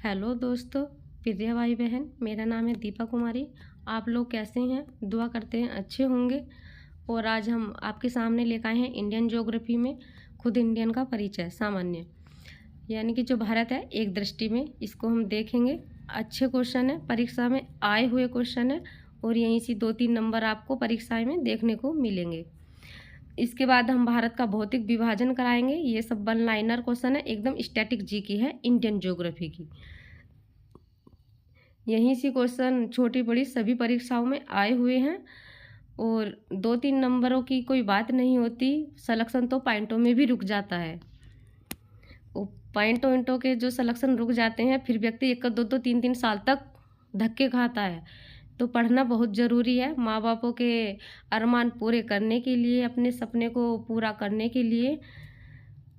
Hello दोस्तों, प्रिय भाई बहन, मेरा नाम है दीपा कुमारी। आप लोग कैसे हैं? दुआ करते हैं अच्छे होंगे। और आज हम आपके सामने लेकर आए हैं इंडियन ज्योग्राफी में खुद इंडियन का परिचय सामान्य, यानी कि जो भारत है एक दृष्टि में, इसको हम देखेंगे। अच्छे क्वेश्चन है, परीक्षा में आए हुए क्वेश्चन है और यहीं से 2-3 नंबर आपको परीक्षा में देखने को मिलेंगे। इसके बाद हम भारत का भौतिक विभाजन कराएंगे। ये सब 1 लाइनर क्वेश्चन है, एकदम स्टैटिक जी की है, इंडियन ज्योग्राफी की। यहीं से क्वेश्चन छोटी बड़ी सभी परीक्षाओं में आए हुए हैं और 2-3 नंबरों की कोई बात नहीं होती। सिलेक्शन तो पॉइंटों में भी रुक जाता है। वो पॉइंटों के जो सिलेक्शन रुक जाते हैं, फिर व्यक्ति 1-2 3-3 साल तक धक्के खाता है। तो पढ़ना बहुत ज़रूरी है। माँ बापों के अरमान पूरे करने के लिए, अपने सपने को पूरा करने के लिए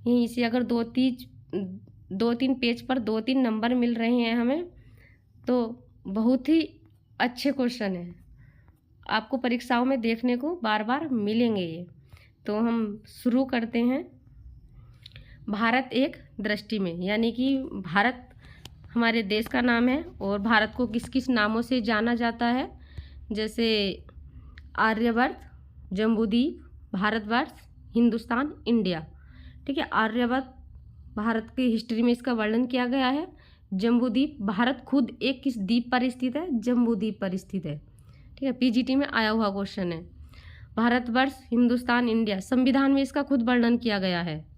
यहीं से अगर 2-3 पेज पर 2-3 नंबर मिल रहे हैं हमें, तो बहुत ही अच्छे क्वेश्चन हैं, आपको परीक्षाओं में देखने को बार बार मिलेंगे ये। तो हम शुरू करते हैं। भारत एक दृष्टि में, यानी कि भारत हमारे देश का नाम है और भारत को किस किस नामों से जाना जाता है, जैसे आर्यवर्त, जम्बूद्वीप, भारतवर्ष, हिंदुस्तान, इंडिया। ठीक है, आर्यवर्त भारत की हिस्ट्री में इसका वर्णन किया गया है। जम्बूद्वीप, भारत खुद एक किस द्वीप पर स्थित है? जम्बूद्वीप पर स्थित है। ठीक है, पीजीटी में आया हुआ क्वेश्चन है। भारतवर्ष, हिंदुस्तान, इंडिया, संविधान में इसका खुद वर्णन किया गया है।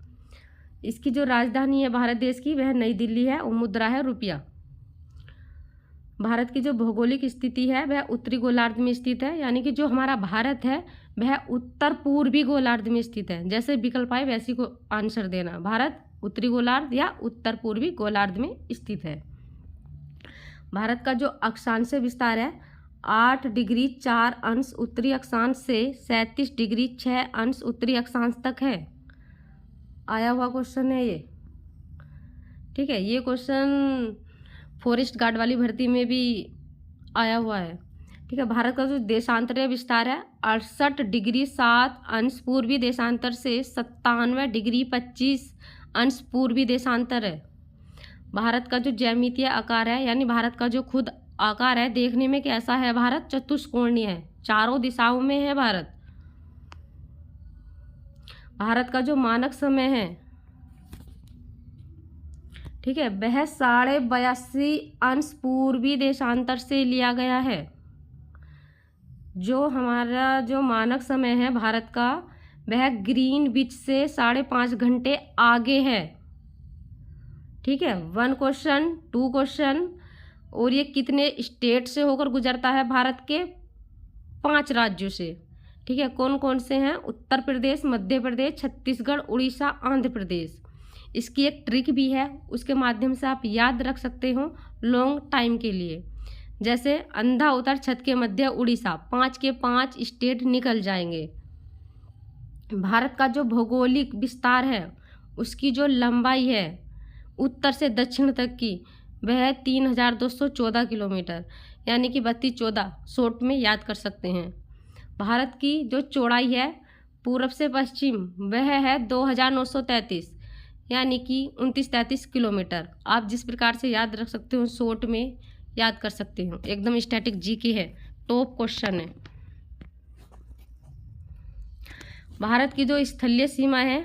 इसकी जो राजधानी है भारत देश की, वह नई दिल्ली है और मुद्रा है रुपया। भारत की जो भौगोलिक स्थिति है वह उत्तरी गोलार्ध में स्थित है, यानी कि जो हमारा भारत है वह उत्तर पूर्वी गोलार्ध में स्थित है। जैसे विकल्प आए वैसी को आंसर देना। भारत उत्तरी गोलार्ध या उत्तर पूर्वी गोलार्ध में स्थित है। भारत का जो अक्षांश विस्तार है 8 डिग्री 4 अंश उत्तरी अक्षांश से 37 डिग्री 6 अंश उत्तरी अक्षांश तक है। आया हुआ क्वेश्चन है ये। ठीक है, ये क्वेश्चन फॉरेस्ट गार्ड वाली भर्ती में भी आया हुआ है। ठीक है, भारत का जो देशांतरीय विस्तार है 68 डिग्री 7 अंश पूर्वी देशांतर से 97 डिग्री 25 अंश पूर्वी देशांतर है। भारत का जो ज्यामितीय आकार है, यानी भारत का जो खुद आकार है, देखने में कैसा है? भारत चतुष्कोणीय है, चारों दिशाओं में है भारत। भारत का जो मानक समय है, ठीक है, वह 82.5 अंश पूर्वी देशांतर से लिया गया है। जो हमारा जो मानक समय है भारत का, वह ग्रीनविच से 5.5 घंटे आगे है। ठीक है, 1 क्वेश्चन 2 क्वेश्चन। और ये कितने स्टेट से होकर गुजरता है? भारत के 5 राज्यों से। ठीक है, कौन कौन से हैं? उत्तर प्रदेश, मध्य प्रदेश, छत्तीसगढ़, उड़ीसा, आंध्र प्रदेश। इसकी एक ट्रिक भी है, उसके माध्यम से आप याद रख सकते हो लॉन्ग टाइम के लिए। जैसे अंधा उतर छत के मध्य उड़ीसा, 5 के 5 स्टेट निकल जाएंगे। भारत का जो भौगोलिक विस्तार है, उसकी जो लंबाई है उत्तर से दक्षिण तक की, वह 3214 किलोमीटर, यानी कि 3214 शॉर्ट में याद कर सकते हैं। भारत की जो चौड़ाई है पूर्व से पश्चिम, वह है 2933, यानी कि 2933 किलोमीटर। आप जिस प्रकार से याद रख सकते हो शॉर्ट में याद कर सकते हो, एकदम स्टैटिक जी की है, टॉप क्वेश्चन है। भारत की जो स्थलीय सीमा है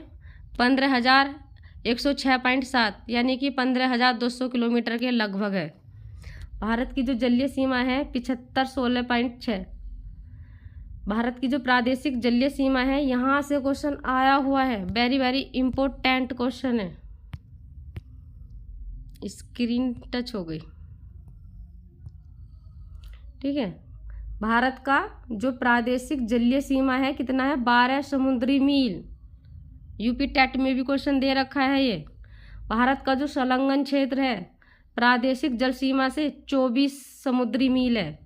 15,106.7, यानी कि 15,200 किलोमीटर के लगभग है। भारत की जो जलीय सीमा है 7516.6। भारत की जो प्रादेशिक जलीय सीमा है, यहाँ से क्वेश्चन आया हुआ है, वेरी वेरी इम्पोर्टेंट क्वेश्चन है। स्क्रीन टच हो गई। ठीक है, भारत का जो प्रादेशिक जलीय सीमा है कितना है? 12 समुद्री मील। यूपी टेट में भी क्वेश्चन दे रखा है ये। भारत का जो संलग्न क्षेत्र है प्रादेशिक जल सीमा से 24 समुद्री मील है।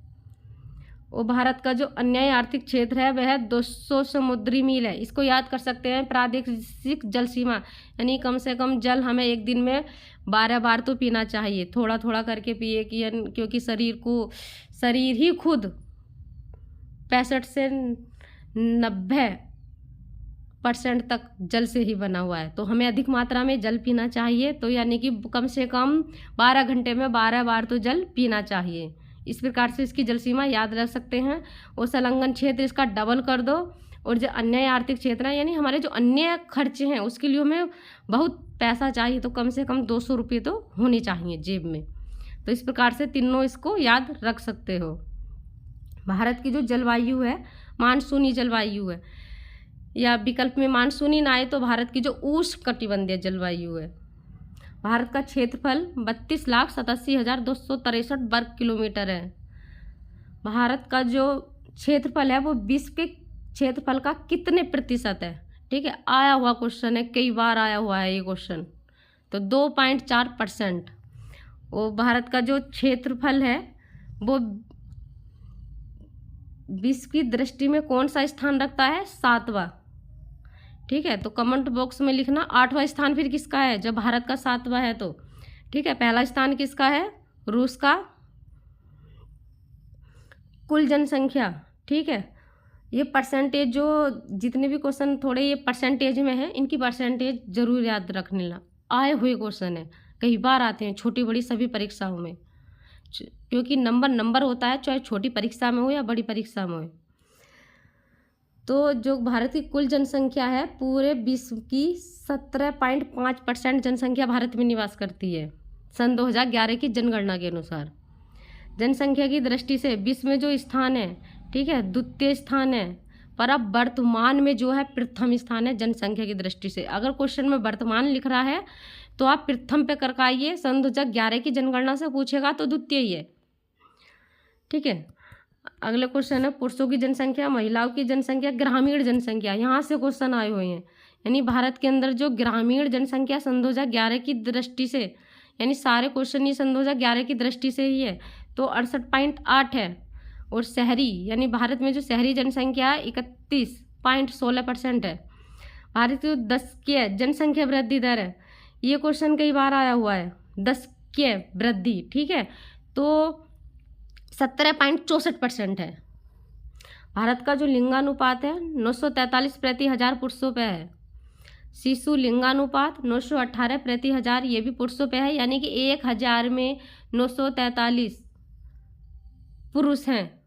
और भारत का जो अन्य आर्थिक क्षेत्र है वह 200 समुद्री मील है। इसको याद कर सकते हैं, प्रादेशिक जल सीमा, यानी कम से कम जल हमें एक दिन में 12 बार तो पीना चाहिए, थोड़ा थोड़ा करके पिए, क्योंकि शरीर ही खुद 65 से 90 % तक जल से ही बना हुआ है। तो हमें अधिक मात्रा में जल पीना चाहिए, तो यानी कि कम से कम 12 घंटे में 12 बार तो जल पीना चाहिए। इस प्रकार से इसकी जल सीमा याद रख सकते हैं। और संलग्न क्षेत्र इसका डबल कर दो। और जो अन्य आर्थिक क्षेत्र है, यानी हमारे जो अन्य खर्चे हैं, उसके लिए हमें बहुत पैसा चाहिए, तो कम से कम 200 रुपये तो होने चाहिए जेब में। तो इस प्रकार से तीनों इसको याद रख सकते हो। भारत की जो जलवायु है मानसूनी जलवायु है, या विकल्प में मानसूनी ना आए तो भारत की जो उष्णकटिबंधीय जलवायु है। भारत का क्षेत्रफल 32,87,263 वर्ग किलोमीटर है। भारत का जो क्षेत्रफल है वो विश्व के क्षेत्रफल का कितने प्रतिशत है? ठीक है, आया हुआ क्वेश्चन है, कई बार आया हुआ है ये क्वेश्चन। तो 2.4%। और भारत का जो क्षेत्रफल है वो विश्व की दृष्टि में कौन सा स्थान रखता है? 7वां। ठीक है, तो कमेंट बॉक्स में लिखना 8वां स्थान फिर किसका है जब भारत का 7वां है तो। ठीक है, पहला स्थान किसका है? रूस का। कुल जनसंख्या, ठीक है, ये परसेंटेज जो जितने भी क्वेश्चन थोड़े ये परसेंटेज में है, इनकी परसेंटेज जरूर याद रख लेना। आए हुए क्वेश्चन है, कई बार आते हैं छोटी बड़ी सभी परीक्षाओं में, क्योंकि नंबर होता है, चाहे छोटी परीक्षा में हो या बड़ी परीक्षा में हो। तो जो भारत की कुल जनसंख्या है, पूरे विश्व की 17.5% जनसंख्या भारत में निवास करती है सन 2011 की जनगणना के अनुसार। जनसंख्या की दृष्टि से विश्व में जो स्थान है, ठीक है, द्वितीय स्थान है, पर अब वर्तमान में जो है प्रथम स्थान है जनसंख्या की दृष्टि से। अगर क्वेश्चन में वर्तमान लिख रहा है तो आप प्रथम पे करके आइए, सन 2011 की जनगणना से पूछेगा तो द्वितीय ही है। ठीक है, अगले क्वेश्चन है पुरुषों की जनसंख्या, महिलाओं की जनसंख्या, ग्रामीण जनसंख्या। यहाँ से क्वेश्चन आए हुए हैं, यानी भारत के अंदर जो ग्रामीण जनसंख्या सन 2011 की दृष्टि से, यानी सारे क्वेश्चन ही सन 2011 की दृष्टि से ही है, तो 68.8 है। और शहरी, यानी भारत में जो शहरी जनसंख्या है 31.16% है। भारत की 10वीं जनसंख्या वृद्धि दर है, ये क्वेश्चन कई बार आया हुआ है, 10वीं वृद्धि, ठीक है, तो 17.64% है। भारत का जो लिंगानुपात है 943 प्रति 1000 पुरुषों पे है। शिशु लिंगानुपात 918 प्रति 1000, ये भी पुरुषों पे है, यानी कि 1000 में 943 पुरुष हैं।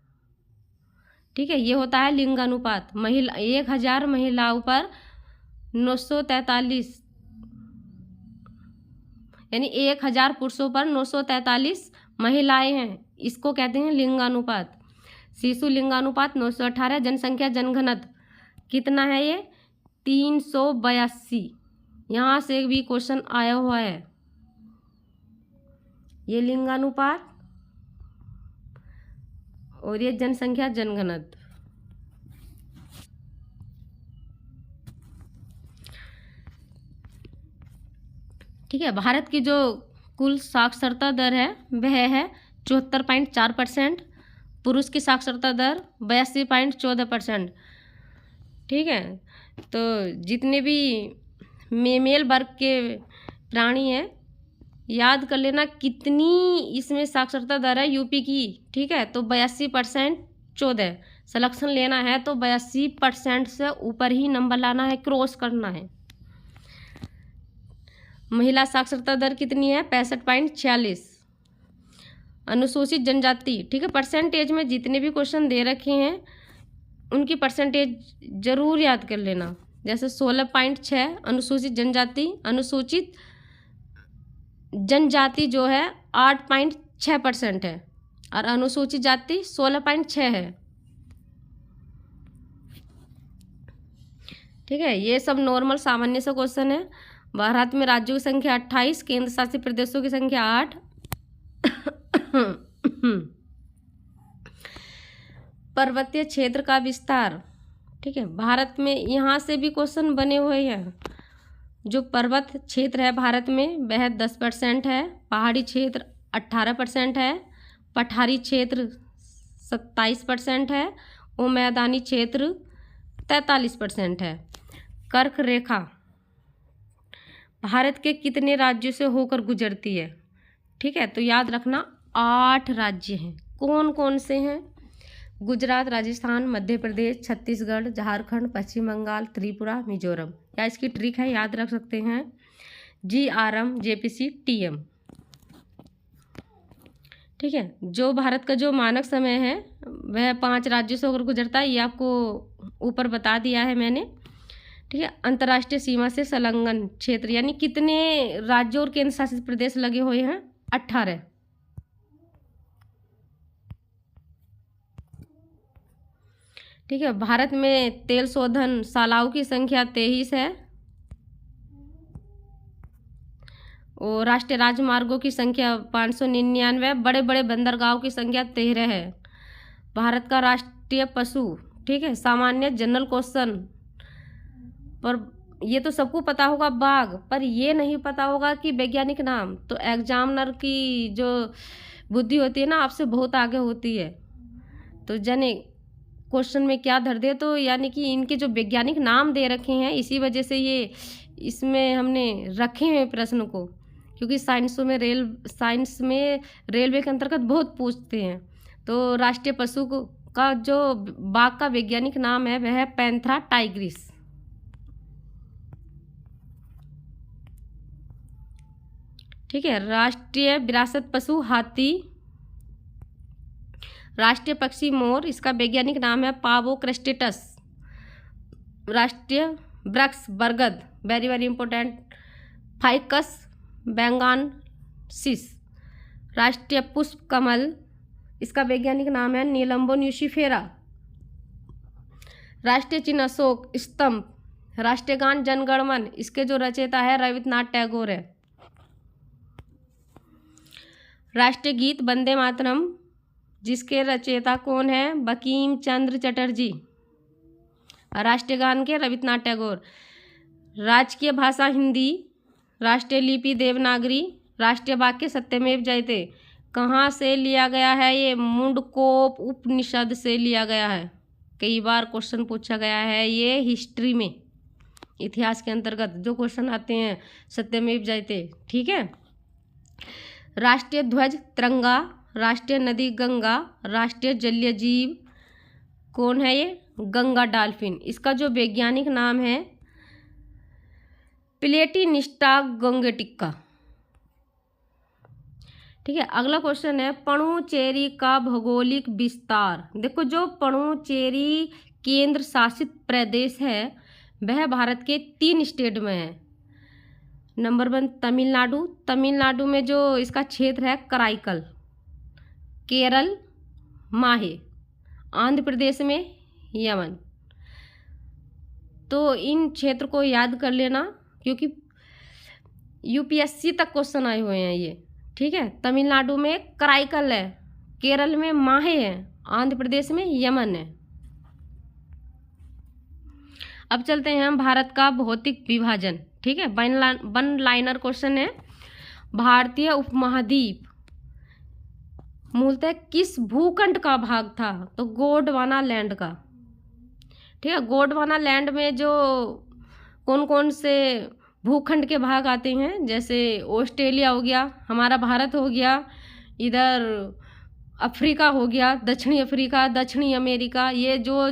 ठीक है, ये होता है लिंगानुपात। 1000 महिलाओं पर 943, यानी 1000 पुरुषों पर 943 महिलाएं हैं, इसको कहते हैं लिंगानुपात। शिशु लिंगानुपात 918। जनसंख्या जनघनत्व कितना है? ये 382। यहाँ से भी क्वेश्चन आया हुआ है। ये लिंगानुपात और ये जनसंख्या जनघनत्व। ठीक है, भारत की जो कुल साक्षरता दर है वह है 74.4%। पुरुष की साक्षरता दर 82.14%। ठीक है, तो जितने भी मेल वर्ग के प्राणी हैं, याद कर लेना कितनी इसमें साक्षरता दर है यूपी की। ठीक है, तो 82.14। सिलेक्शन लेना है तो 82% से ऊपर ही नंबर लाना है, क्रॉस करना है। महिला साक्षरता दर कितनी है? 65.46। अनुसूचित जनजाति, ठीक है, परसेंटेज में जितने भी क्वेश्चन दे रखे हैं उनकी परसेंटेज जरूर याद कर लेना। जैसे 16.6 अनुसूचित जनजाति, अनुसूचित जनजाति जो है 8.6% है, और अनुसूचित जाति 16.6 है। ठीक है, ये सब नॉर्मल सामान्य से क्वेश्चन है। भारत में राज्यों की संख्या 28, केंद्र शासित प्रदेशों की संख्या 8। पर्वतीय क्षेत्र का विस्तार, ठीक है, भारत में यहाँ से भी क्वेश्चन बने हुए हैं। जो पर्वत क्षेत्र है भारत में वह 10% है, पहाड़ी क्षेत्र 18% है, पठारी क्षेत्र 27% है और मैदानी क्षेत्र 43% है। कर्क रेखा भारत के कितने राज्यों से होकर गुजरती है? ठीक है, तो याद रखना 8 राज्य हैं। कौन कौन से हैं? गुजरात, राजस्थान, मध्य प्रदेश, छत्तीसगढ़, झारखंड, पश्चिम बंगाल, त्रिपुरा, मिजोरम। या इसकी ट्रिक है, याद रख सकते हैं, GRM, JPC, TM। ठीक है। जो भारत का जो मानक समय है वह 5 राज्यों से होकर गुजरता है, ये आपको ऊपर बता दिया है मैंने। ठीक है। अंतर्राष्ट्रीय सीमा से संलग्न क्षेत्र, यानी कितने राज्यों और केंद्र शासित प्रदेश लगे हुए हैं? 18। ठीक है। भारत में तेल शोधन शालाओं की संख्या 23 है और राष्ट्रीय राजमार्गों की संख्या 599, बड़े बड़े बंदरगाहों की संख्या 13 है। भारत का राष्ट्रीय पशु, ठीक है, सामान्य जनरल क्वेश्चन पर ये तो सबको पता होगा बाघ, पर ये नहीं पता होगा कि वैज्ञानिक नाम। तो एग्जामिनर की जो बुद्धि होती है ना, आपसे बहुत आगे होती है। तो जाने क्वेश्चन में क्या धर दे, तो यानी कि इनके जो वैज्ञानिक नाम दे रखे हैं, इसी वजह से ये इसमें हमने रखे हैं प्रश्न को, क्योंकि साइंस में रेलवे के अंतर्गत बहुत पूछते हैं। तो राष्ट्रीय पशु का जो बाघ का वैज्ञानिक नाम है वह है पैंथेरा टाइग्रिस। ठीक है। राष्ट्रीय विरासत पशु हाथी। राष्ट्रीय पक्षी मोर, इसका वैज्ञानिक नाम है पावो क्रेस्टेटस। राष्ट्रीय वृक्ष बरगद, वेरी वेरी इंपॉर्टेंट, फाइकस बेंगानसिस। राष्ट्रीय पुष्प कमल, इसका वैज्ञानिक नाम है नीलम्बो न्यूसिफेरा। राष्ट्रीय चिन्ह अशोक स्तंभ। राष्ट्रीय गान जनगण मन, इसके जो रचयिता है रविन्द्रनाथ टैगोर है। राष्ट्रीय गीत वंदे मातरम, जिसके रचयिता कौन है? बंकिम चंद्र चटर्जी। राष्ट्रीय गान के रविन्द्रनाथ टैगोर। राजकीय भाषा हिंदी। राष्ट्रीय लिपि देवनागरी। राष्ट्रीय वाक्य सत्यमेव जयते। कहाँ से लिया गया है? ये मुंडकोप उपनिषद से लिया गया है। कई बार क्वेश्चन पूछा गया है ये हिस्ट्री में, इतिहास के अंतर्गत जो क्वेश्चन आते हैं सत्यमेव जयते। ठीक है। राष्ट्रीय ध्वज तिरंगा। राष्ट्रीय नदी गंगा। राष्ट्रीय जलीय जीव कौन है? ये गंगा डॉल्फिन। इसका जो वैज्ञानिक नाम है प्लेटिनिस्टा गोंगेटिका। ठीक है। अगला क्वेश्चन है पुडुचेरी का भौगोलिक विस्तार। देखो, जो पुडुचेरी केंद्र शासित प्रदेश है वह भारत के 3 स्टेट में है। नंबर 1 तमिलनाडु। तमिलनाडु में जो इसका क्षेत्र है कराईकल। केरल माहे। आंध्र प्रदेश में यमन। तो इन क्षेत्र को याद कर लेना, क्योंकि यूपीएससी तक क्वेश्चन आए हुए हैं ये। ठीक है। तमिलनाडु में कराईकल है, केरल में माहे है, आंध्र प्रदेश में यमन है। अब चलते हैं हम भारत का भौतिक विभाजन। ठीक है। वन लाइनर क्वेश्चन है। भारतीय उपमहाद्वीप मूलतः किस भूखंड का भाग था? तो गोंडवाना लैंड का। ठीक है। गोंडवाना लैंड में जो कौन कौन से भूखंड के भाग आते हैं, जैसे ऑस्ट्रेलिया हो गया, हमारा भारत हो गया, इधर अफ्रीका हो गया, दक्षिणी अफ्रीका, दक्षिणी अमेरिका, ये जो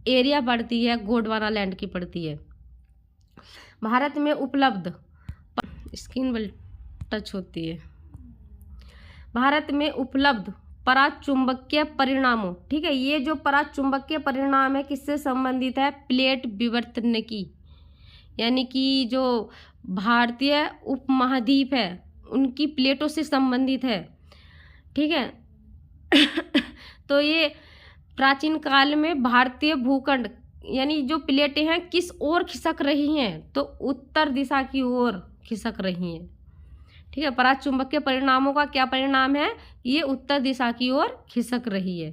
एरिया पड़ती है गोंडवाना लैंड की पड़ती है। भारत में उपलब्ध, स्क्रीन बल टच होती है। भारत में उपलब्ध पराचुंबकीय परिणामों। ठीक है। ये जो पराचुंबकीय परिणाम है किससे संबंधित है? प्लेट विवर्तन की, यानी कि जो भारतीय उपमहाद्वीप है उनकी प्लेटों से संबंधित है। ठीक है। तो ये प्राचीन काल में भारतीय भूखंड यानी जो प्लेटें हैं किस ओर खिसक रही हैं? तो उत्तर दिशा की ओर खिसक रही हैं। ठीक है। पराचुंबकीय परिणामों का क्या परिणाम है? ये उत्तर दिशा की ओर खिसक रही है।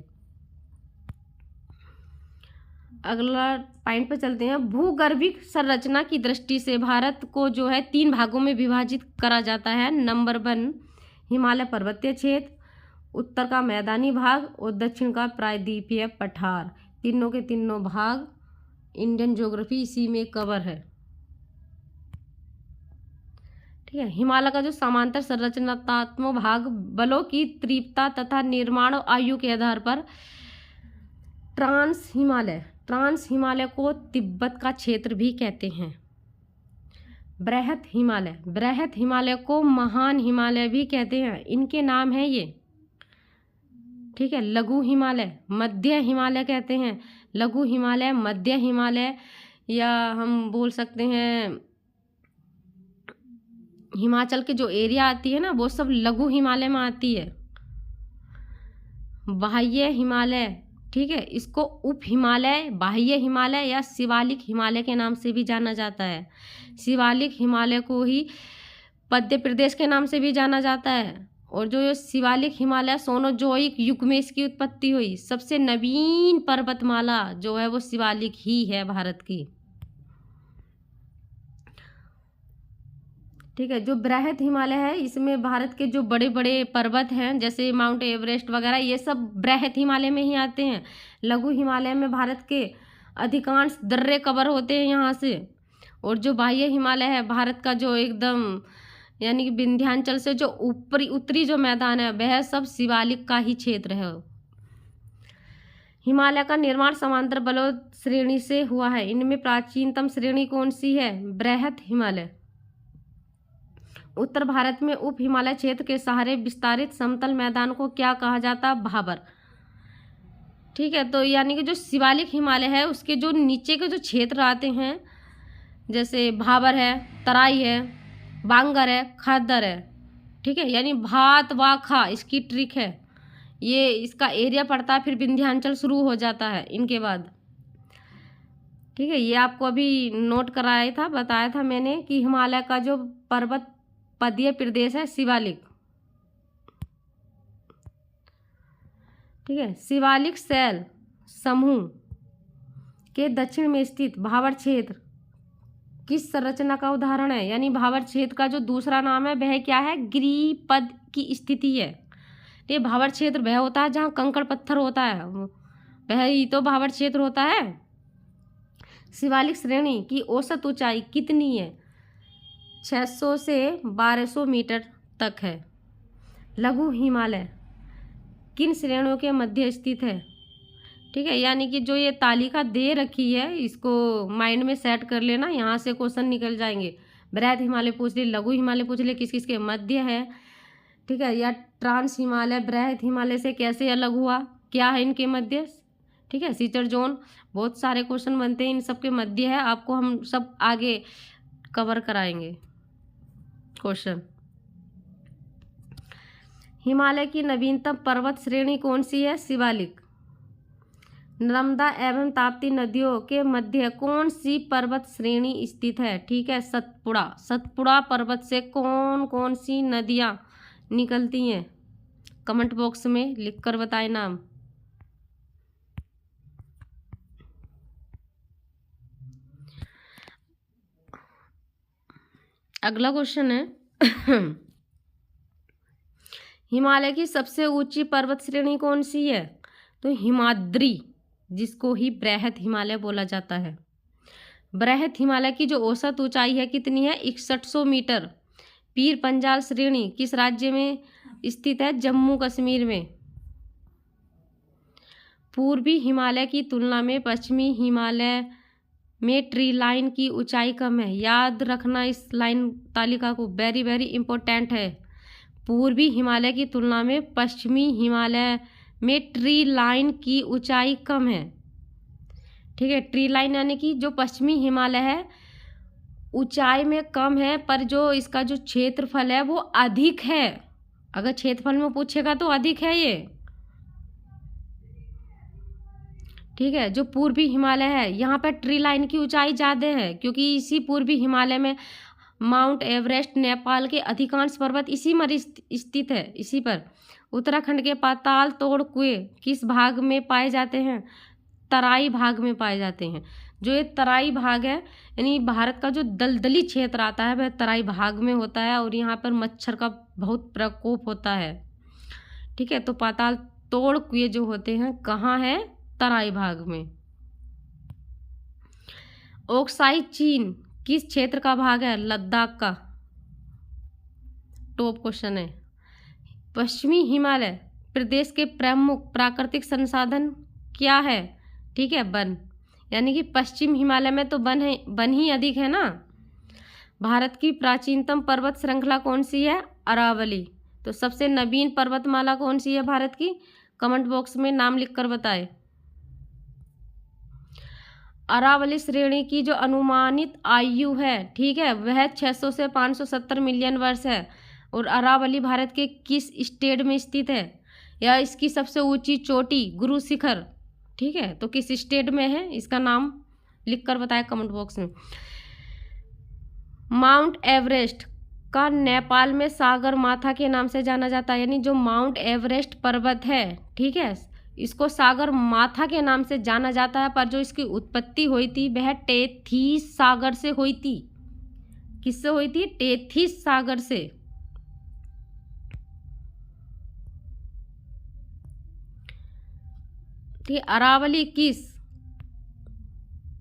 अगला पॉइंट पे चलते हैं। भूगर्भिक संरचना की दृष्टि से भारत को जो है 3 भागों में विभाजित करा जाता है। नंबर 1 हिमालय पर्वतीय क्षेत्र, उत्तर का मैदानी भाग और दक्षिण का प्रायद्वीपीय पठार। तीनों के तीनों भाग इंडियन ज्योग्राफी इसी में कवर है। ठीक है। हिमालय का जो समांतर संरचनात्मक भाग बलों की तीव्रता तथा निर्माण आयु के आधार पर ट्रांस हिमालय को तिब्बत का क्षेत्र भी कहते हैं। बृहत हिमालय को महान हिमालय भी कहते हैं, इनके नाम है ये। ठीक है, लघु हिमालय, मध्य हिमालय कहते हैं, लघु हिमालय, मध्य हिमालय, या हम बोल सकते हैं हिमाचल के जो एरिया आती है ना वो सब लघु हिमालय में आती है। बाह्य हिमालय, ठीक है, इसको उप हिमालय, बाह्य हिमालय या शिवालिक हिमालय के नाम से भी जाना जाता है। शिवालिक हिमालय को ही मध्य प्रदेश के नाम से भी जाना जाता है। और जो ये शिवालिक हिमालय सोनोजोइक युग में इसकी उत्पत्ति हुई, सबसे नवीन पर्वतमाला जो है वो शिवालिक ही है भारत की। ठीक है, जो बृहत हिमालय है इसमें भारत के जो बड़े बड़े पर्वत हैं जैसे माउंट एवरेस्ट वगैरह ये सब बृहत हिमालय में ही आते हैं। लघु हिमालय में भारत के अधिकांश दर्रे कवर होते हैं यहाँ से। और जो बाह्य हिमालय है भारत का जो एकदम यानी कि विंध्याचल से जो उत्तरी जो मैदान है वह सब शिवालिक का ही क्षेत्र है। हिमालय का निर्माण समांतर बलोद श्रेणी से हुआ है। इनमें प्राचीनतम श्रेणी कौन सी है? बृहत हिमालय। उत्तर भारत में उप हिमालय क्षेत्र के सहारे विस्तारित समतल मैदान को क्या कहा जाता? भाबर। ठीक है, तो यानी कि जो शिवालिक हिमालय है उसके जो नीचे के जो क्षेत्र आते हैं जैसे भाबर है, तराई है, बांगर है, खद्दर है। ठीक है, यानी भात वा खा इसकी ट्रिक है, ये इसका एरिया पड़ता है, फिर विंध्याचल शुरू हो जाता है इनके बाद। ठीक है, ये आपको अभी नोट कराया था, बताया था मैंने कि हिमालय का जो पर्वत पदीय प्रदेश है शिवालिक। ठीक है, शिवालिक शैल समूह के दक्षिण में स्थित भाबर क्षेत्र किस संरचना का उदाहरण है? यानी भाबर क्षेत्र का जो दूसरा नाम है वह क्या है? गिरिपद की स्थिति है। ये भाबर क्षेत्र वह होता है जहाँ कंकड़ पत्थर होता है, वह ही तो भाबर क्षेत्र होता है। शिवालिक श्रेणी की औसत ऊंचाई कितनी है? 600 से 1200 मीटर तक है। लघु हिमालय किन श्रेणियों के मध्य स्थित है? ठीक है, यानी कि जो ये तालिका दे रखी है इसको माइंड में सेट कर लेना, यहाँ से क्वेश्चन निकल जाएंगे। बृहत हिमालय पूछ ले, लघु हिमालय पूछ ले, किस किस के मध्य है। ठीक है, या ट्रांस हिमालय बृहत हिमालय से कैसे अलग हुआ, क्या है इनके मध्य। ठीक है, सीचर जोन, बहुत सारे क्वेश्चन बनते हैं इन सब के मध्य है, आपको हम सब आगे कवर कराएंगे क्वेश्चन। हिमालय की नवीनतम पर्वत श्रेणी कौन सी है? शिवालिक। नर्मदा एवं ताप्ती नदियों के मध्य कौन सी पर्वत श्रेणी स्थित है? ठीक है, सतपुड़ा पर्वत से कौन कौन सी नदियां निकलती हैं? कमेंट बॉक्स में लिखकर बताएं नाम। अगला क्वेश्चन है हिमालय की सबसे ऊंची पर्वत श्रेणी कौन सी है? तो हिमाद्री, जिसको ही बृहत हिमालय बोला जाता है। बृहत हिमालय की जो औसत ऊंचाई है कितनी है? 6100 मीटर। पीर पंजाल श्रेणी किस राज्य में स्थित है? जम्मू कश्मीर में। पूर्वी हिमालय की तुलना में पश्चिमी हिमालय में ट्री लाइन की ऊंचाई कम है। याद रखना इस लाइन तालिका को, वेरी वेरी इंपॉर्टेंट है। पूर्वी हिमालय की तुलना में पश्चिमी हिमालय में ट्री लाइन की ऊंचाई कम है। ठीक है, ट्री लाइन यानी कि जो पश्चिमी हिमालय है ऊंचाई में कम है, पर जो इसका जो क्षेत्रफल है वो अधिक है। अगर क्षेत्रफल में पूछेगा तो अधिक है ये। ठीक है, जो पूर्वी हिमालय है यहाँ पर ट्री लाइन की ऊंचाई ज़्यादा है, क्योंकि इसी पूर्वी हिमालय में माउंट एवरेस्ट, नेपाल के अधिकांश पर्वत इसी में स्थित है। इसी पर उत्तराखंड के पाताल तोड़ कुएं किस भाग में पाए जाते हैं? तराई भाग में पाए जाते हैं। जो ये तराई भाग है यानी भारत का जो दलदली क्षेत्र आता है वह तराई भाग में होता है, और यहाँ पर मच्छर का बहुत प्रकोप होता है। ठीक है, तो पाताल तोड़ कुएं जो होते हैं कहाँ है? तराई भाग में। ओक्साई चीन किस क्षेत्र का भाग है? लद्दाख का। टॉप क्वेश्चन है। पश्चिमी हिमालय प्रदेश के प्रमुख प्राकृतिक संसाधन क्या है? ठीक है, वन, यानी कि पश्चिम हिमालय में तो वन ही अधिक है ना। भारत की प्राचीनतम पर्वत श्रृंखला कौन सी है? अरावली। तो सबसे नवीन पर्वतमाला कौन सी है भारत की? कमेंट बॉक्स में नाम लिखकर बताएं। अरावली श्रेणी की जो अनुमानित आयु है, ठीक है, वह 600 से 570 मिलियन वर्ष है। और अरावली भारत के किस स्टेट में स्थित है? या इसकी सबसे ऊंची चोटी गुरु शिखर, ठीक है, तो किस स्टेट में है? इसका नाम लिखकर बताएं कमेंट बॉक्स में। माउंट एवरेस्ट का नेपाल में सागर माथा के नाम से जाना जाता है, यानी जो माउंट एवरेस्ट पर्वत है, ठीक है, इसको सागर माथा के नाम से जाना जाता है। पर जो इसकी उत्पत्ति हुई थी वह टेथिस सागर से हुई थी। किससे हुई थी? टेथिस सागर से। ठीक, अरावली किस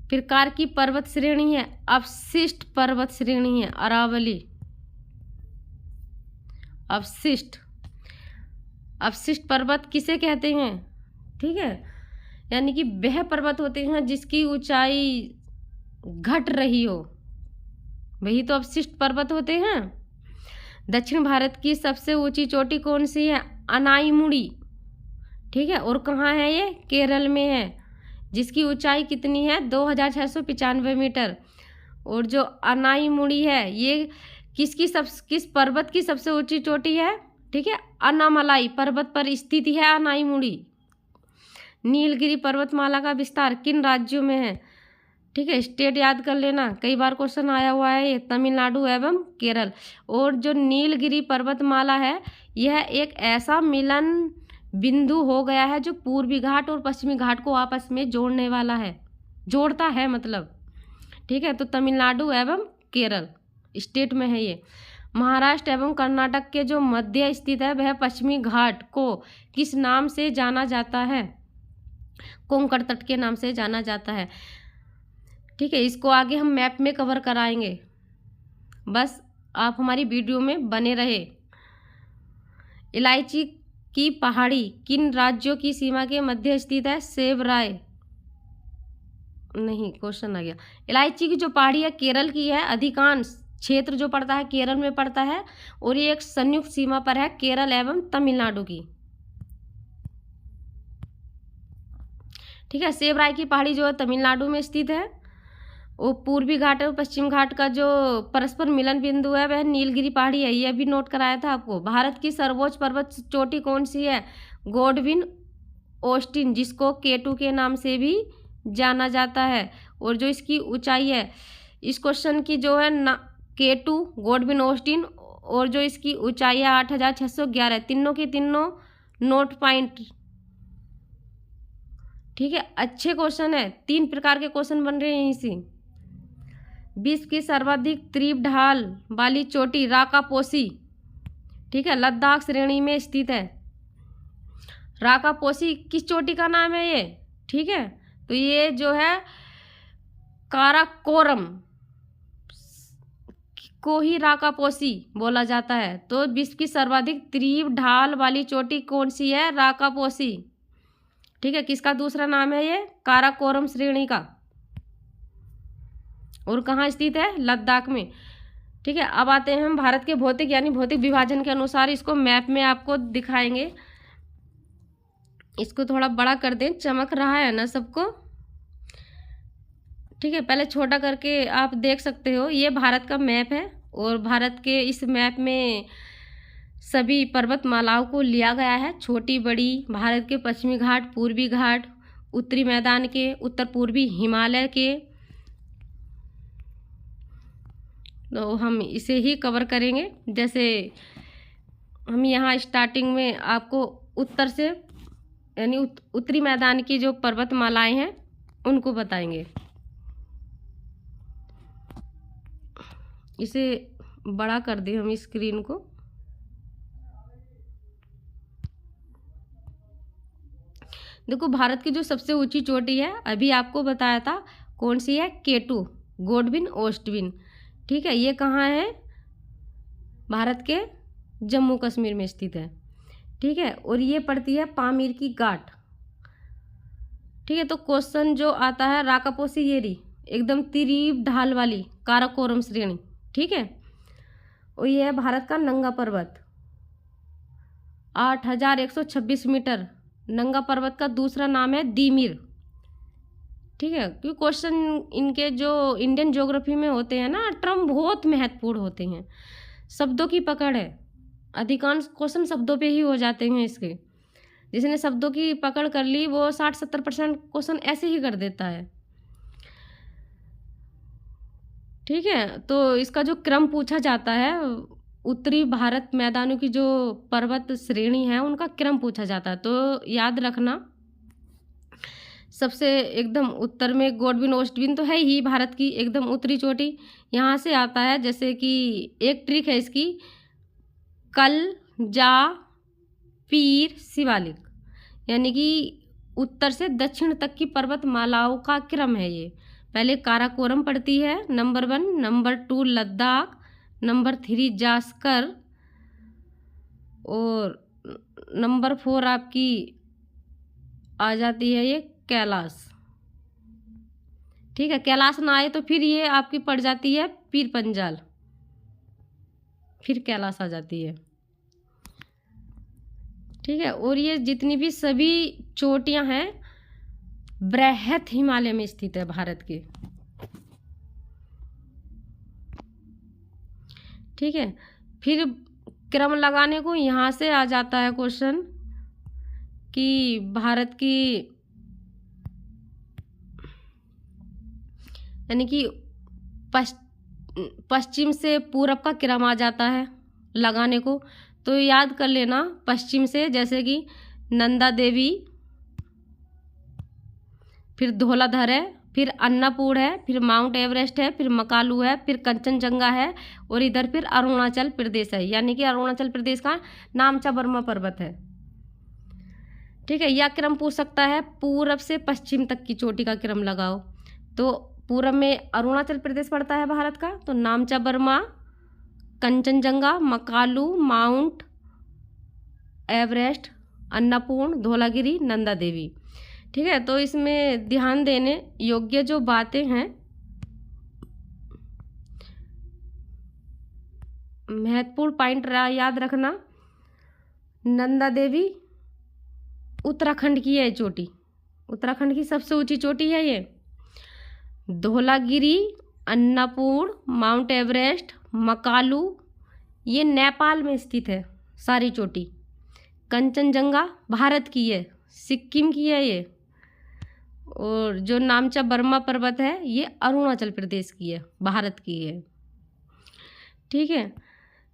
प्रकार की पर्वत श्रेणी है? अवशिष्ट पर्वत श्रेणी है अरावली। अवशिष्ट पर्वत किसे कहते हैं? ठीक है, यानी कि वह पर्वत होते हैं जिसकी ऊंचाई घट रही हो, वही तो अवशिष्ट पर्वत होते हैं। दक्षिण भारत की सबसे ऊंची चोटी कौन सी है? अनाईमुड़ी। ठीक है, और कहाँ है ये? केरल में है, जिसकी ऊंचाई कितनी है? 2695 मीटर। और जो अनाईमुड़ी है ये किस पर्वत की सबसे ऊंची चोटी है? ठीक है, अन्नामलाई पर्वत पर स्थित है अनाईमुड़ी। नीलगिरी पर्वतमाला का विस्तार किन राज्यों में है? ठीक है, स्टेट याद कर लेना, कई बार क्वेश्चन आया हुआ है ये, तमिलनाडु एवं केरल। और जो नीलगिरी पर्वतमाला है यह एक ऐसा मिलन बिंदु हो गया है जो पूर्वी घाट और पश्चिमी घाट को आपस में जोड़ने वाला है, जोड़ता है मतलब। ठीक है, तो तमिलनाडु एवं केरल स्टेट में है ये। महाराष्ट्र एवं कर्नाटक के जो मध्य स्थित है वह पश्चिमी घाट को किस नाम से जाना जाता है? कोंकण तट के नाम से जाना जाता है। ठीक है, इसको आगे हम मैप में कवर कराएंगे, बस आप हमारी वीडियो में बने रहे। इलायची की पहाड़ी किन राज्यों की सीमा के मध्य स्थित है? सेवराय, नहीं क्वेश्चन आ गया। इलायची की जो पहाड़ी है केरल की है, अधिकांश क्षेत्र जो पड़ता है केरल में पड़ता है, और ये एक संयुक्त सीमा पर है केरल एवं तमिलनाडु की। ठीक है, सेवराय की पहाड़ी जो है तमिलनाडु में स्थित है। वो पूर्वी घाट और पश्चिम घाट का जो परस्पर मिलन बिंदु है वह नीलगिरी पहाड़ी है, यह भी नोट कराया था आपको। भारत की सर्वोच्च पर्वत चोटी कौन सी है? गॉडविन ऑस्टिन, जिसको K2 के नाम से भी जाना जाता है। और जो इसकी ऊंचाई है, इस क्वेश्चन की जो है ना, K2 गॉडविन ऑस्टिन, और जो इसकी ऊंचाई है 8611, तीनों के तीनों नोट पॉइंट। ठीक है, अच्छे क्वेश्चन है, 3 प्रकार के क्वेश्चन बन रहे हैं यहीं से। विश्व की सर्वाधिक तीव्र ढाल वाली चोटी राकापोसी, ठीक है, लद्दाख श्रेणी में स्थित है। राकापोसी किस चोटी का नाम है ये? ठीक है, तो ये जो है काराकोरम को ही राकापोसी बोला जाता है। तो विश्व की सर्वाधिक तीव्र ढाल वाली चोटी कौन सी है? राकापोसी। ठीक है, किसका दूसरा नाम है ये? काराकोरम श्रेणी का। और कहाँ स्थित है? लद्दाख में। ठीक है, अब आते हैं हम भारत के भौतिक यानी भौतिक विभाजन के अनुसार, इसको मैप में आपको दिखाएंगे। इसको थोड़ा बड़ा कर दें, चमक रहा है ना सबको? ठीक है, पहले छोटा करके आप देख सकते हो। ये भारत का मैप है, और भारत के इस मैप में सभी पर्वतमालाओं को लिया गया है, छोटी बड़ी। भारत के पश्चिमी घाट, पूर्वी घाट, उत्तरी मैदान के, उत्तर पूर्वी हिमालय के, तो हम इसे ही कवर करेंगे। जैसे हम यहाँ स्टार्टिंग में आपको उत्तर से यानी उत्तरी मैदान की जो पर्वतमालाएं हैं उनको बताएंगे। इसे बड़ा कर दें हम स्क्रीन को। देखो, भारत की जो सबसे ऊंची चोटी है अभी आपको बताया था, कौन सी है? K2 Godwin Austen. ठीक है, ये कहाँ है? भारत के जम्मू कश्मीर में स्थित है। ठीक है, और ये पड़ती है पामीर की घाट। ठीक है, तो क्वेश्चन जो आता है राकापोसिएरी, एकदम तिरीप ढाल वाली काराकोरम श्रेणी, ठीक है, और ये है भारत का नंगा पर्वत, 8126 मीटर। नंगा पर्वत का दूसरा नाम है दीमिर, ठीक है, क्योंकि क्वेश्चन इनके जो इंडियन ज्योग्राफी में होते हैं ना, टर्म बहुत महत्वपूर्ण होते हैं, शब्दों की पकड़ है, अधिकांश क्वेश्चन शब्दों पे ही हो जाते हैं इसके। जिसने शब्दों की पकड़ कर ली वो 60-70% क्वेश्चन ऐसे ही कर देता है, ठीक है। तो इसका जो क्रम पूछा जाता है, उत्तरी भारत मैदानों की जो पर्वत श्रेणी है उनका क्रम पूछा जाता है, तो याद रखना। सबसे एकदम उत्तर में गॉडविन ओस्टविन तो है ही भारत की एकदम उत्तरी चोटी, यहाँ से आता है। जैसे कि एक ट्रिक है इसकी, कल जा पीर शिवालिक, यानी कि उत्तर से दक्षिण तक की पर्वतमालाओं का क्रम है ये। पहले काराकोरम पड़ती है number 1, number 2 Ladakh, number 3 Zanskar, और नंबर 4 आपकी आ जाती है ये कैलाश, ठीक है। कैलाश ना आए तो फिर ये आपकी पड़ जाती है पीर पंजाल, फिर कैलाश आ जाती है, ठीक है। और ये जितनी भी सभी चोटियां हैं बृहत हिमालय में स्थित है भारत के, ठीक है। फिर क्रम लगाने को यहाँ से आ जाता है क्वेश्चन कि भारत की, यानी कि पश्चिम से पूरब का क्रम आ जाता है लगाने को, तो याद कर लेना पश्चिम से, जैसे कि नंदा देवी, फिर धौलाधर है, फिर अन्नापुर है, फिर माउंट एवरेस्ट है, फिर मकालू है, फिर कंचनजंगा है, और इधर फिर अरुणाचल प्रदेश है, यानी कि अरुणाचल प्रदेश का नामचा बर्मा पर्वत है, ठीक है। यह क्रम पूछ सकता है पूरब से पश्चिम तक की चोटी का क्रम लगाओ, तो पूरब में अरुणाचल प्रदेश पड़ता है भारत का, तो नामचा बर्मा, कंचनजंगा, मकालू, माउंट एवरेस्ट, अन्नापूर्ण, धौलागिरी, नंदा देवी, ठीक है। तो इसमें ध्यान देने योग्य जो बातें हैं, महत्वपूर्ण पॉइंट याद रखना, नंदा देवी उत्तराखंड की है चोटी, उत्तराखंड की सबसे ऊंची चोटी है ये। धौलागिरी, अन्नापूर्ण, माउंट एवरेस्ट, मकालू ये नेपाल में स्थित है सारी चोटी। कंचनजंगा भारत की है, सिक्किम की है ये, और जो नामचा बर्मा पर्वत है ये अरुणाचल प्रदेश की है, भारत की है, ठीक है।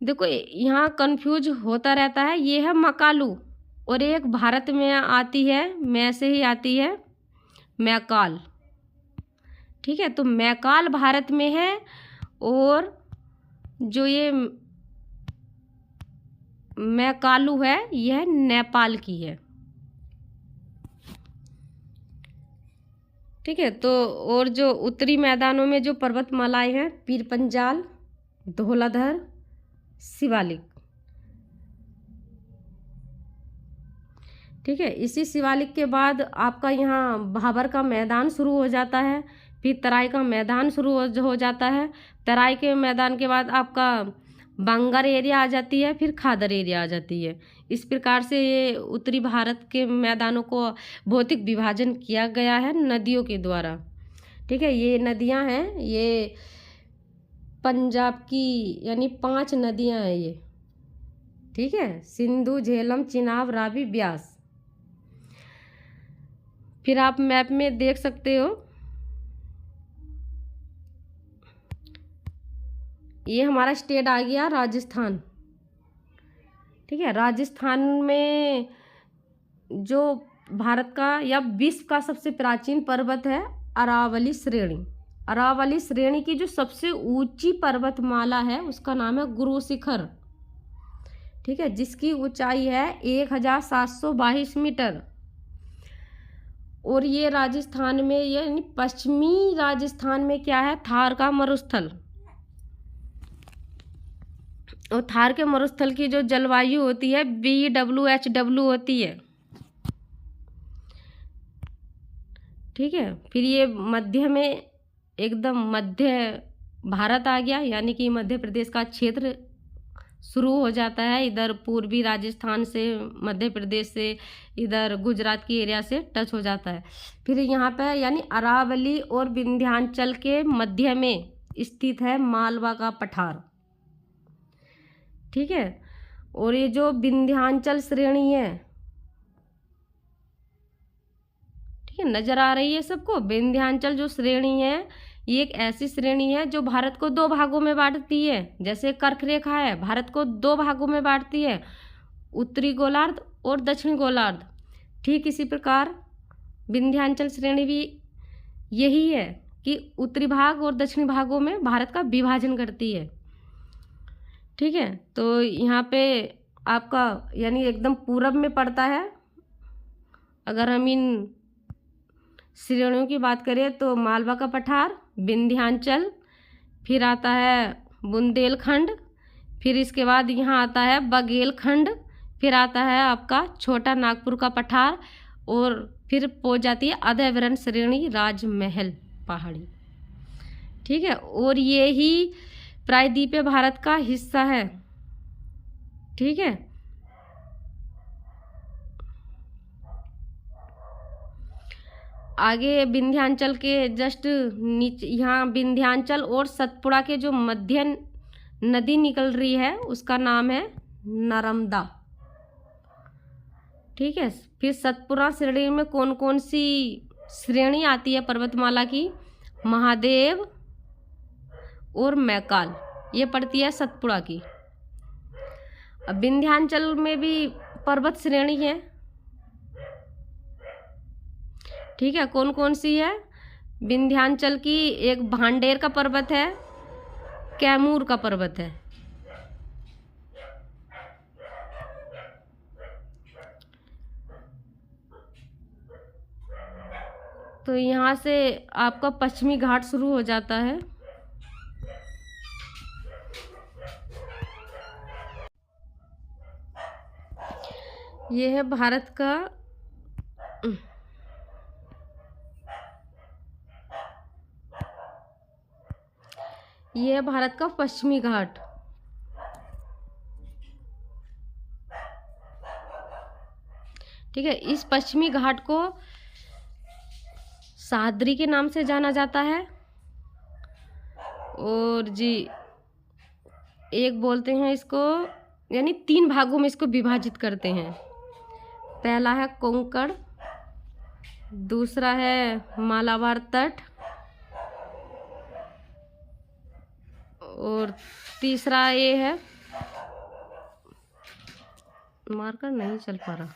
देखो यहाँ कंफ्यूज होता रहता है, ये है मकालू, और एक भारत में आती है, मैं से ही आती है मैकाल, ठीक है। तो मैकाल भारत में है, और जो ये मैकालू है यह नेपाल की है, ठीक है। तो और जो उत्तरी मैदानों में जो पर्वतमालाएं हैं, पीर पंजाल, धौलाधर, शिवालिक, ठीक है। इसी शिवालिक के बाद आपका यहाँ भाबर का मैदान शुरू हो जाता है, फिर तराई का मैदान शुरू हो जाता है। तराई के मैदान के बाद आपका बांगर एरिया आ जाती है, फिर खादर एरिया आ जाती है। इस प्रकार से ये उत्तरी भारत के मैदानों को भौतिक विभाजन किया गया है नदियों के द्वारा, ठीक है। ये नदियां हैं, ये पंजाब की यानी 5 नदियां हैं ये, ठीक है, सिंधु, झेलम, चिनाब, रावी, ब्यास। फिर आप मैप में देख सकते हो, ये हमारा स्टेट आ गया राजस्थान, ठीक है। राजस्थान में जो भारत का या विश्व का सबसे प्राचीन पर्वत है अरावली श्रेणी। अरावली श्रेणी की जो सबसे ऊंची पर्वतमाला है उसका नाम है गुरु शिखर, ठीक है, जिसकी ऊंचाई है 1722 मीटर। और ये राजस्थान में, यानी पश्चिमी राजस्थान में क्या है, थार का मरुस्थल, और थार के मरुस्थल की जो जलवायु होती है BWHW होती है, ठीक है। फिर ये मध्य में एकदम मध्य भारत आ गया, यानी कि मध्य प्रदेश का क्षेत्र शुरू हो जाता है। इधर पूर्वी राजस्थान से, मध्य प्रदेश से, इधर गुजरात की एरिया से टच हो जाता है। फिर यहाँ पे यानी अरावली और विंध्याचल के मध्य में स्थित है मालवा का पठार। ठीक है। और ये जो विंध्याचल श्रेणी है, ठीक है, नजर आ रही है सबको। विंध्याचल जो श्रेणी है, ये एक ऐसी श्रेणी है जो भारत को दो भागों में बांटती है। जैसे कर्क रेखा है, भारत को दो भागों में बांटती है, उत्तरी गोलार्ध और दक्षिणी गोलार्ध। ठीक इसी प्रकार विंध्याचल श्रेणी भी यही है कि उत्तरी भाग और दक्षिणी भागों में भारत का विभाजन करती है। ठीक है। तो यहाँ पे आपका यानी एकदम पूरब में पड़ता है। अगर हम इन श्रेणियों की बात करें तो मालवा का पठार, विंध्याचल, फिर आता है बुंदेलखंड, फिर इसके बाद यहाँ आता है बघेलखंड, फिर आता है आपका छोटा नागपुर का पठार, और फिर पहुँच जाती है अधैवरण श्रेणी राजमहल पहाड़ी। ठीक है। और ये ही प्रायद्वीपीय भारत का हिस्सा है। ठीक है। आगे विंध्याचल के जस्ट नीचे यहाँ विंध्याचल और सतपुड़ा के जो मध्य नदी निकल रही है उसका नाम है नर्मदा। ठीक है। फिर सतपुड़ा श्रेणी में कौन कौन सी श्रेणी आती है पर्वतमाला की? महादेव और मैकाल, ये पड़ती है सतपुड़ा की। अब विंध्याचल में भी पर्वत श्रेणी है। ठीक है। कौन कौन सी है? विंध्याचल की एक भांडेर का पर्वत है, कैमूर का पर्वत है। तो यहाँ से आपका पश्चिमी घाट शुरू हो जाता है। ये है भारत का पश्चिमी घाट। ठीक है। इस पश्चिमी घाट को सह्याद्री के नाम से जाना जाता है, और जी एक बोलते हैं इसको, यानी 3 भागों में इसको विभाजित करते हैं। पहला है कोंकण, दूसरा है मालाबार तट, और तीसरा ये है, मार्कर नहीं चल पा रहा,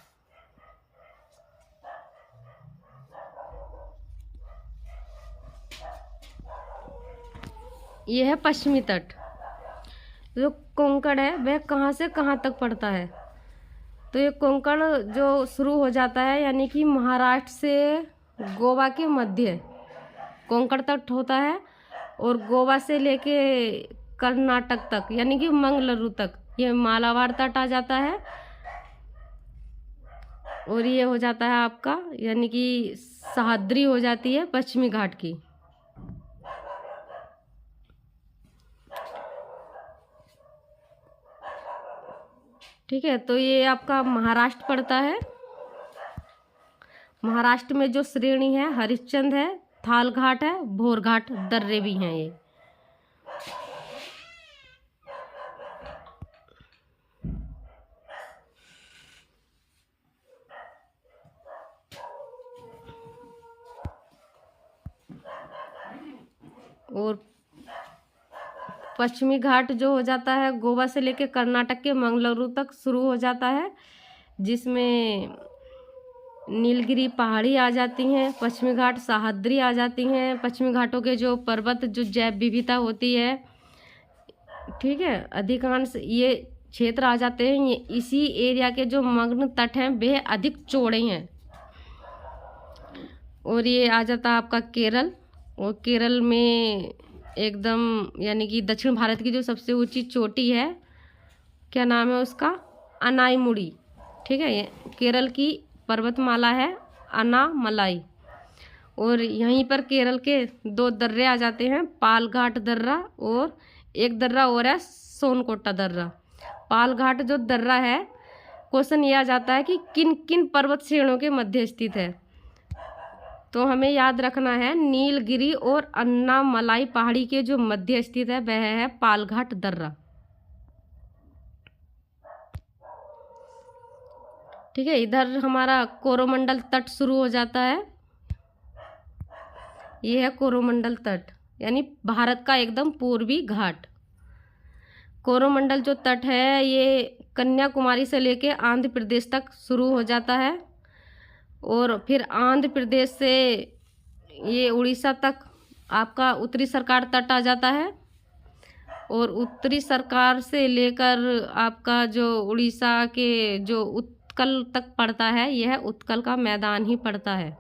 ये है पश्चिमी तट। जो कोंकण है वह कहाँ से कहाँ तक पड़ता है? तो ये कोंकण जो शुरू हो जाता है यानी कि महाराष्ट्र से गोवा के मध्य कोंकण तट होता है, और गोवा से लेके कर्नाटक तक यानी कि मंगलुरु तक ये मालाबार तट आ जाता है, और ये हो जाता है आपका यानी कि सह्याद्री हो जाती है पश्चिमी घाट की। ठीक है। तो ये आपका महाराष्ट्र पड़ता है। महाराष्ट्र में जो श्रेणी है हरिश्चंद्र है, थाल घाट है, भोर घाट दर्रे भी हैं ये। और पश्चिमी घाट जो हो जाता है गोवा से लेकर कर्नाटक के मंगलुरु तक शुरू हो जाता है, जिसमें नीलगिरी पहाड़ी आ जाती हैं, पश्चिमी घाट सह्याद्री आ जाती हैं, पश्चिमी घाटों के जो पर्वत जो जैव विविधता होती है, ठीक है, अधिकांश ये क्षेत्र आ जाते हैं। ये इसी एरिया के जो मग्न तट हैं वे अधिक चौड़े हैं। और ये आ जाता है आपका केरल, और केरल में एकदम यानी कि दक्षिण भारत की जो सबसे ऊंची चोटी है, क्या नाम है उसका? अनाईमुड़ी। ठीक है। ये केरल की पर्वतमाला है अनामलाई। और यहीं पर केरल के 2 दर्रे आ जाते हैं, पालघाट दर्रा और एक दर्रा और है सोनकोटा दर्रा। पालघाट जो दर्रा है, क्वेश्चन ये आ जाता है कि किन किन पर्वत श्रेणियों के मध्य स्थित है। तो हमें याद रखना है नीलगिरी और अन्नामलाई पहाड़ी के जो मध्य स्थित है वह है पालघाट दर्रा। ठीक है, इधर हमारा कोरोमंडल तट शुरू हो जाता है। ये है कोरोमंडल तट, यानी भारत का एकदम पूर्वी घाट। कोरोमंडल जो तट है ये कन्याकुमारी से लेके आंध्र प्रदेश तक शुरू हो जाता है और फिर आंध्र प्रदेश से ये उड़ीसा तक आपका उत्तरी सरकार तट आ जाता है और उत्तरी सरकार से लेकर आपका जो उड़ीसा के जो उत्कल तक पड़ता है यह उत्कल का मैदान ही पड़ता है।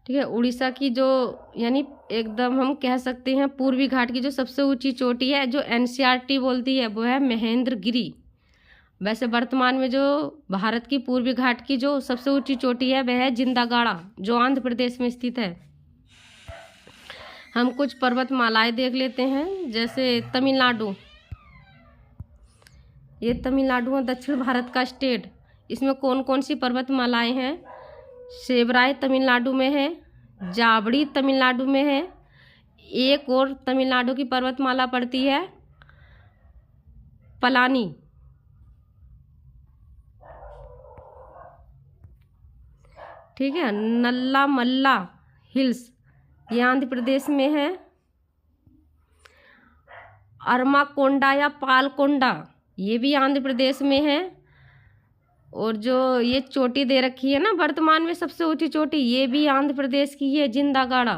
ठीक है, उड़ीसा की जो यानी एकदम हम कह सकते हैं पूर्वी घाट की जो सबसे ऊंची चोटी है जो एनसीईआरटी बोलती है वो है महेंद्रगिरी। वैसे वर्तमान में जो भारत की पूर्वी घाट की जो सबसे ऊंची चोटी है वह है जिंदागाड़ा जो आंध्र प्रदेश में स्थित है। हम कुछ पर्वतमालाएं देख लेते हैं, जैसे तमिलनाडु। ये तमिलनाडु है दक्षिण भारत का स्टेट। इसमें कौन कौन सी पर्वतमालाएं हैं? सेबराय तमिलनाडु में है, जाबड़ी तमिलनाडु में है, एक और तमिलनाडु की पर्वतमाला पड़ती है पलानी। ठीक है, नल्ला मल्ला हिल्स ये आंध्र प्रदेश में है। अरमाकोंडा या पालकोंडा ये भी आंध्र प्रदेश में है। और जो ये चोटी दे रखी है ना वर्तमान में सबसे ऊंची चोटी, ये भी आंध्र प्रदेश की है जिंदागाड़ा।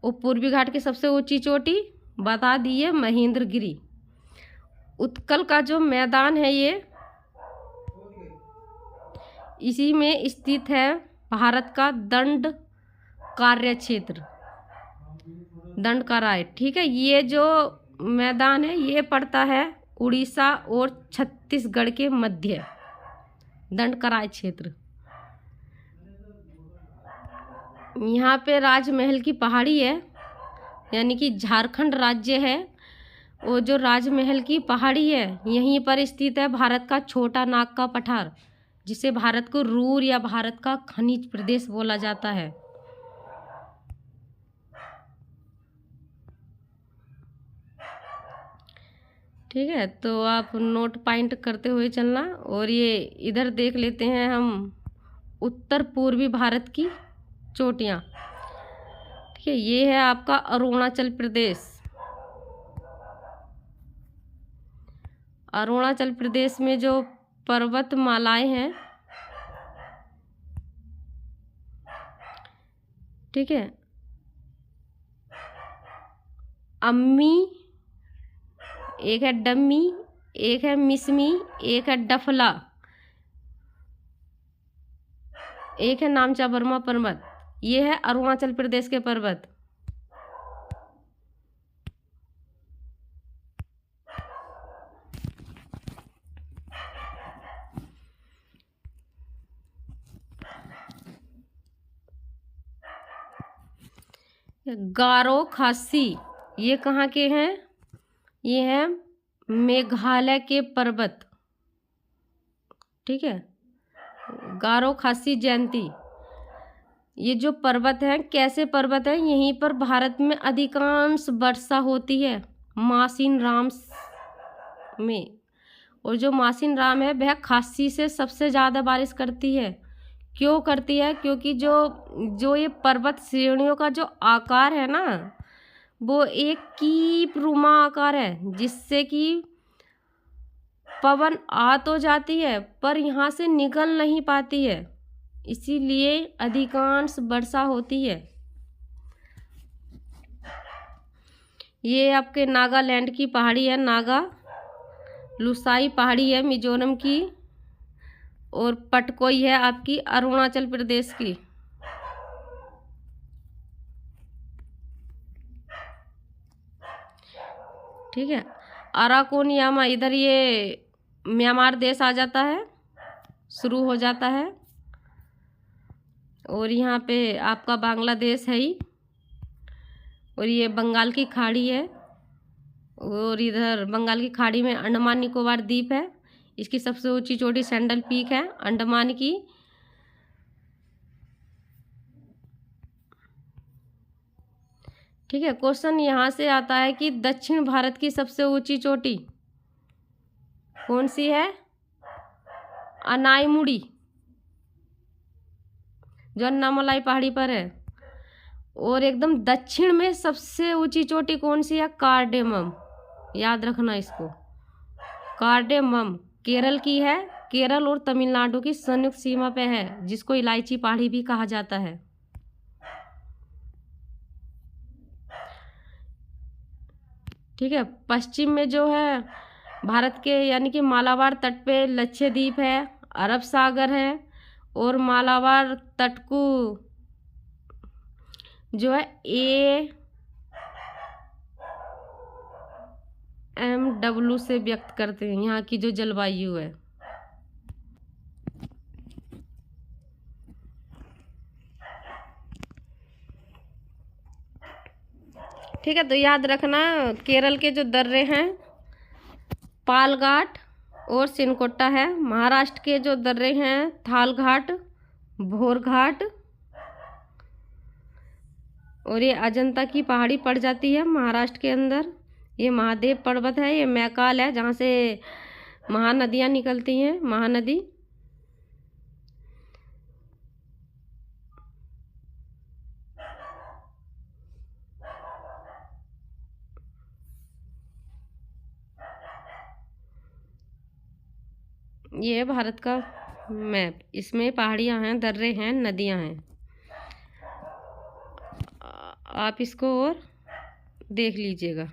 और पूर्वी घाट की सबसे ऊंची चोटी बता दी है महेंद्रगिरी। उत्कल का जो मैदान है ये इसी में स्थित है भारत का दंड कार्य क्षेत्र, दंड कराय। ठीक है, ये जो मैदान है ये पड़ता है उड़ीसा और छत्तीसगढ़ के मध्य, दंड कराय क्षेत्र। यहाँ पे राजमहल की पहाड़ी है, यानी कि झारखंड राज्य है। और जो राजमहल की पहाड़ी है यहीं पर स्थित है भारत का छोटा नाग का पठार, जिसे भारत को रूर या भारत का खनिज प्रदेश बोला जाता है। ठीक है, तो आप नोट पॉइंट करते हुए चलना। और ये इधर देख लेते हैं हम उत्तर पूर्वी भारत की चोटियाँ। ठीक है, ये है आपका अरुणाचल प्रदेश। अरुणाचल प्रदेश में जो पर्वतमालाएं हैं, ठीक है, अम्मी, एक है डम्मी, एक है मिसमी, एक है डफला, एक है नामचा बर्मा पर्वत। ये है अरुणाचल प्रदेश के पर्वत। गारो खासी ये कहाँ के हैं? ये हैं मेघालय के पर्वत। ठीक है, गारो खासी जयंती ये जो पर्वत हैं कैसे पर्वत हैं? यहीं पर भारत में अधिकांश वर्षा होती है मासिन राम में। और जो मासिन राम है वह खासी से सबसे ज़्यादा बारिश करती है। क्यों करती है? क्योंकि जो ये पर्वत श्रेणियों का जो आकार है ना वो एक कीप रुमा आकार है, जिससे कि पवन आ तो जाती है पर यहाँ से निकल नहीं पाती है, इसीलिए अधिकांश वर्षा होती है। ये आपके नागालैंड की पहाड़ी है, नागा लुसाई पहाड़ी है मिजोरम की, और पटकोई है आपकी अरुणाचल प्रदेश की। ठीक है, अराकोनियामा इधर ये म्यांमार देश आ जाता है। शुरू हो जाता है। और यहाँ पे आपका बांग्लादेश है ही, और ये बंगाल की खाड़ी है, और इधर बंगाल की खाड़ी में अंडमान निकोबार द्वीप है। इसकी सबसे ऊंची चोटी सैंडल पीक है अंडमान की। ठीक है, क्वेश्चन यहाँ से आता है कि दक्षिण भारत की सबसे ऊंची चोटी कौन सी है? अनाईमुड़ी, जो अन्नामलाई पहाड़ी पर है। और एकदम दक्षिण में सबसे ऊंची चोटी कौन सी है? कार्डेमम, याद रखना इसको। कार्डेमम केरल की है, केरल और तमिलनाडु की संयुक्त सीमा पे है, जिसको इलायची पहाड़ी भी कहा जाता है। ठीक है, पश्चिम में जो है भारत के यानी कि मालाबार तट पे लक्षद्वीप है, अरब सागर है, और मालाबार तट को जो है AMW से व्यक्त करते हैं, यहाँ की जो जलवायु है। ठीक है, तो याद रखना केरल के जो दर्रे हैं पालघाट और सिनकोट्टा है। महाराष्ट्र के जो दर्रे हैं थालघाट, भोरघाट, और ये अजंता की पहाड़ी पड़ जाती है महाराष्ट्र के अंदर। ये महादेव पर्वत है, ये मैकाल है जहाँ से महानदियाँ निकलती हैं, महानदी। ये है भारत का मैप, इसमें पहाड़ियाँ हैं, दर्रे हैं, नदियाँ हैं। आप इसको और देख लीजिएगा।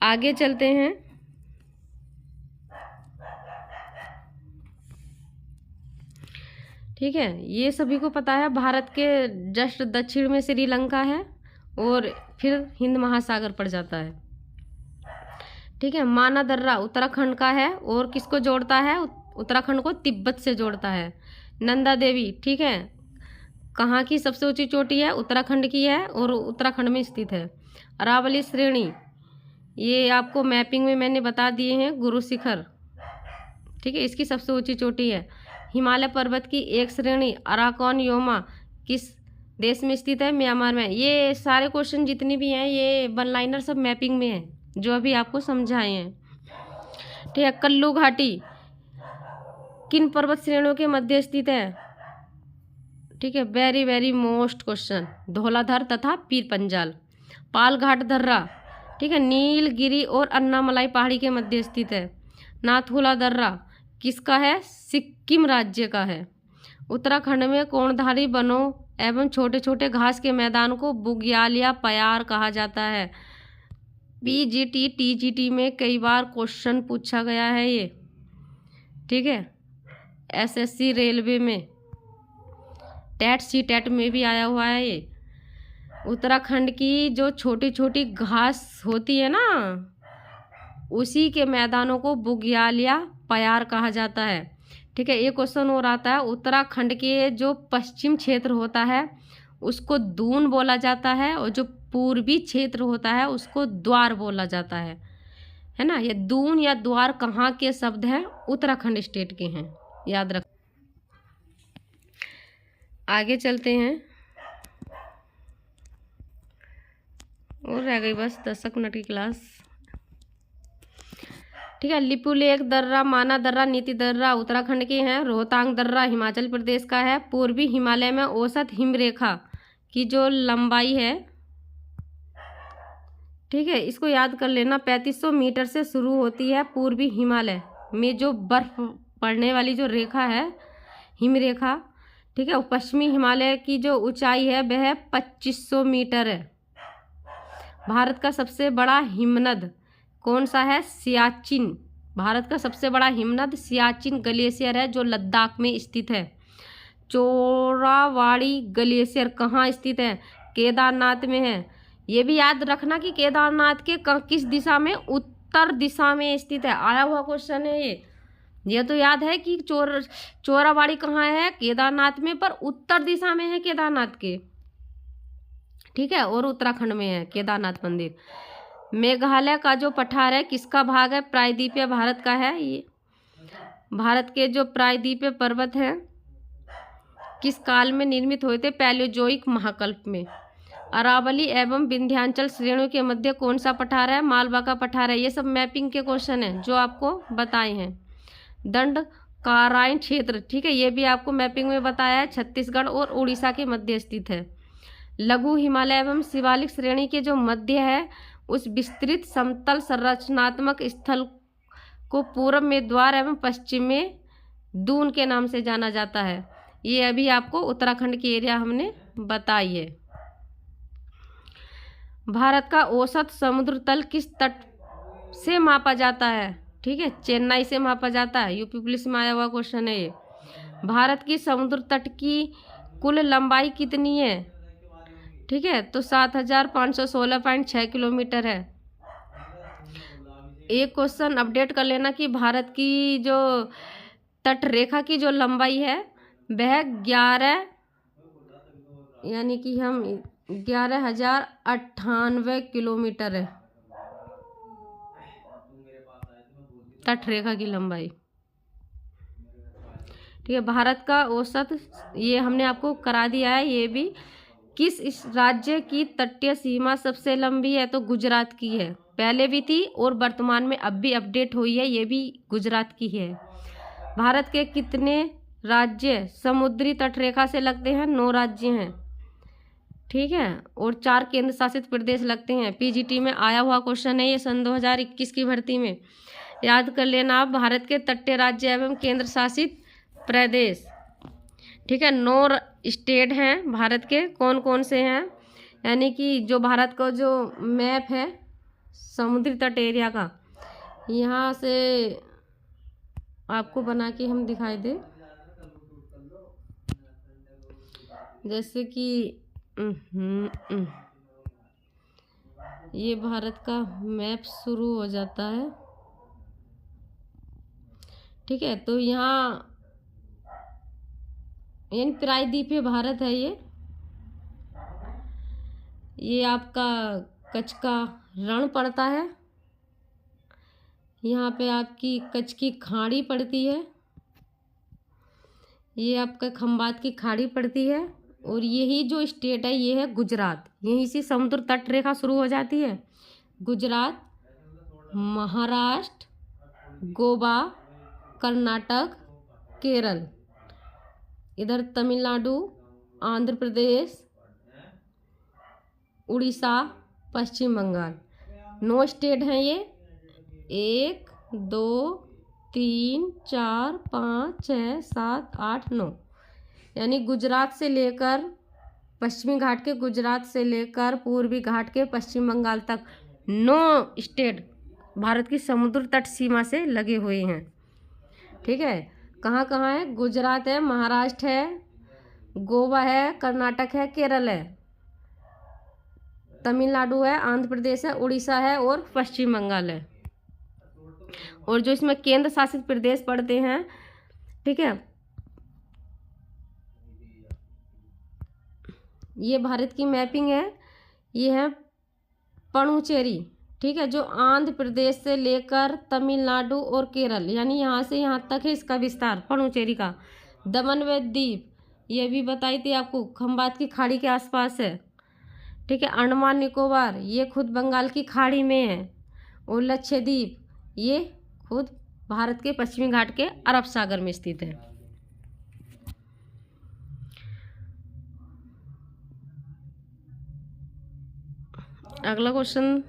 आगे चलते हैं। ठीक है, ये सभी को पता है भारत के जस्ट दक्षिण में श्रीलंका है और फिर हिंद महासागर पड़ जाता है। ठीक है, माना दर्रा उत्तराखंड का है और किसको जोड़ता है? उत्तराखंड को तिब्बत से जोड़ता है। नंदा देवी, ठीक है, कहाँ की सबसे ऊंची चोटी है? उत्तराखंड की है और उत्तराखंड में स्थित है। अरावली श्रेणी, ये आपको मैपिंग में मैंने बता दिए हैं, गुरु शिखर। ठीक है, इसकी सबसे ऊंची चोटी है। हिमालय पर्वत की एक श्रेणी अराकॉन योमा किस देश में स्थित है? म्यांमार में। ये सारे क्वेश्चन जितने भी हैं ये वन लाइनर सब मैपिंग में है, जो अभी आपको समझाए हैं। ठीक है, कल्लू घाटी किन पर्वत श्रेणियों के मध्य स्थित है? ठीक है, very very most question, Dhauladhar तथा पीर पंजाल। पालघाट दर्रा, ठीक है, नीलगिरी और अन्नामलाई पहाड़ी के मध्य स्थित है। नाथुला दर्रा किसका है? सिक्किम राज्य का है। उत्तराखंड में कोणधारी वनों एवं छोटे छोटे घास के मैदान को बुग्यालिया पयार कहा जाता है। पीजीटी टीजीटी में कई बार क्वेश्चन पूछा गया है ये। ठीक है, एसएससी रेलवे में, टेट सी टेट में भी आया हुआ है ये। उत्तराखंड की जो छोटी छोटी घास होती है ना, उसी के मैदानों को बुग्यालिया पयार कहा जाता है। ठीक है, एक क्वेश्चन और आता है, उत्तराखंड के जो पश्चिम क्षेत्र होता है उसको दून बोला जाता है और जो पूर्वी क्षेत्र होता है उसको द्वार बोला जाता है ना। ये दून या द्वार कहाँ के शब्द हैं? उत्तराखंड स्टेट के हैं, याद रख। आगे चलते हैं, और रह गई बस 10 मिनट की क्लास। ठीक है, लिपुलेख दर्रा, माना दर्रा, नीति दर्रा उत्तराखंड के हैं। रोहतांग दर्रा हिमाचल प्रदेश का है। पूर्वी हिमालय में औसत हिमरेखा की जो लंबाई है, ठीक है, इसको याद कर लेना, 3500 मीटर से शुरू होती है। पूर्वी हिमालय में जो बर्फ पड़ने वाली जो रेखा है, हिमरेखा, ठीक है, पश्चिमी हिमालय की जो ऊंचाई है वह 2500 मीटर है। भारत का सबसे बड़ा हिमनद कौन सा है? सियाचिन। भारत का सबसे बड़ा हिमनद सियाचिन ग्लेशियर है, जो लद्दाख में स्थित है। चोरावाड़ी ग्लेशियर कहाँ स्थित है? केदारनाथ में है। ये भी याद रखना कि केदारनाथ के किस दिशा में, उत्तर दिशा में स्थित है। आया हुआ क्वेश्चन है ये तो याद है कि चोराबाड़ी कहाँ है, केदारनाथ में, पर उत्तर दिशा में है केदारनाथ के, ठीक है, और उत्तराखंड में है केदारनाथ मंदिर। मेघालय का जो पठार है किसका भाग है, प्रायद्वीपीय भारत का है। ये भारत के जो प्रायद्वीपीय पर्वत हैं किस काल में निर्मित हुए थे, पैलियोजोइक महाकल्प में। अरावली एवं विंध्याचल श्रेणियों के मध्य कौन सा पठार है, मालवा का पठार है। ये सब मैपिंग के क्वेश्चन हैं जो आपको बताए हैं। दंडकारण्य क्षेत्र, ठीक है, ये भी आपको मैपिंग में बताया है, छत्तीसगढ़ और उड़ीसा के मध्य स्थित है। लघु हिमालय एवं शिवालिक श्रेणी के जो मध्य है उस विस्तृत समतल संरचनात्मक स्थल को पूर्व में द्वार एवं पश्चिम में दून के नाम से जाना जाता है। ये अभी आपको उत्तराखंड की एरिया हमने बताई है। भारत का औसत समुद्र तल किस तट से मापा जाता है, ठीक है, चेन्नई से मापा जाता है। यूपी पुलिस में आया हुआ क्वेश्चन है ये। भारत की समुद्र तट की कुल लंबाई कितनी है, ठीक है, तो 7516.6 किलोमीटर है। एक क्वेश्चन अपडेट कर लेना कि भारत की जो तट रेखा की जो लंबाई है वह 11 यानी कि हम 11,098 किलोमीटर है तट रेखा की लंबाई, ठीक है। भारत का औसत ये हमने आपको करा दिया है। ये भी किस इस राज्य की तटीय सीमा सबसे लंबी है, तो गुजरात की है, पहले भी थी और वर्तमान में अब भी अपडेट हुई है, ये भी गुजरात की है। भारत के कितने राज्य समुद्री तटरेखा से लगते हैं, 9 राज्य हैं, ठीक है, और 4 केंद्र शासित प्रदेश लगते हैं। पीजीटी में आया हुआ क्वेश्चन है ये, सन 2021 की भर्ती में याद कर लेना आप। भारत के तटीय राज्य एवं केंद्र शासित प्रदेश, ठीक है, 9 स्टेट हैं भारत के। कौन कौन से हैं, यानी कि जो भारत का जो मैप है समुद्री तट एरिया का, यहाँ से आपको बना के हम दिखाई दे, जैसे कि ये भारत का मैप शुरू हो जाता है, ठीक है, तो यहाँ यानी प्रायद्वीपीय भारत है ये आपका कच्छ का रण पड़ता है, यहाँ पे आपकी कच्छ की खाड़ी पड़ती है, ये आपका खंबात की खाड़ी पड़ती है, और यही जो स्टेट है ये है गुजरात। यहीं से समुद्र तट रेखा शुरू हो जाती है। गुजरात, महाराष्ट्र, गोवा, कर्नाटक, केरल, इधर तमिलनाडु, आंध्र प्रदेश, उड़ीसा, पश्चिम बंगाल, 9 स्टेट हैं ये। 1 2 3 4 5 6 7 8 9, यानी गुजरात से लेकर पश्चिमी घाट के गुजरात से लेकर पूर्वी घाट के पश्चिम बंगाल तक 9 स्टेट भारत की समुद्र तट सीमा से लगे हुए हैं, ठीक है। कहाँ कहाँ है, गुजरात है, महाराष्ट्र है, गोवा है, कर्नाटक है, केरल है, तमिलनाडु है, आंध्र प्रदेश है, उड़ीसा है और पश्चिम बंगाल है। और जो इसमें केंद्र शासित प्रदेश पड़ते हैं, ठीक है, ये भारत की मैपिंग है, ये है पुडुचेरी, ठीक है, जो आंध्र प्रदेश से लेकर तमिलनाडु और केरल, यानी यहाँ से यहाँ तक है इसका विस्तार पुडुचेरी का। दमन व दीप, ये भी बताई थी आपको, खंबात की खाड़ी के आसपास है, ठीक है। अंडमान निकोबार, ये खुद बंगाल की खाड़ी में है, और लक्षद्वीप ये खुद भारत के पश्चिमी घाट के अरब सागर में स्थित है। अगला क्वेश्चन,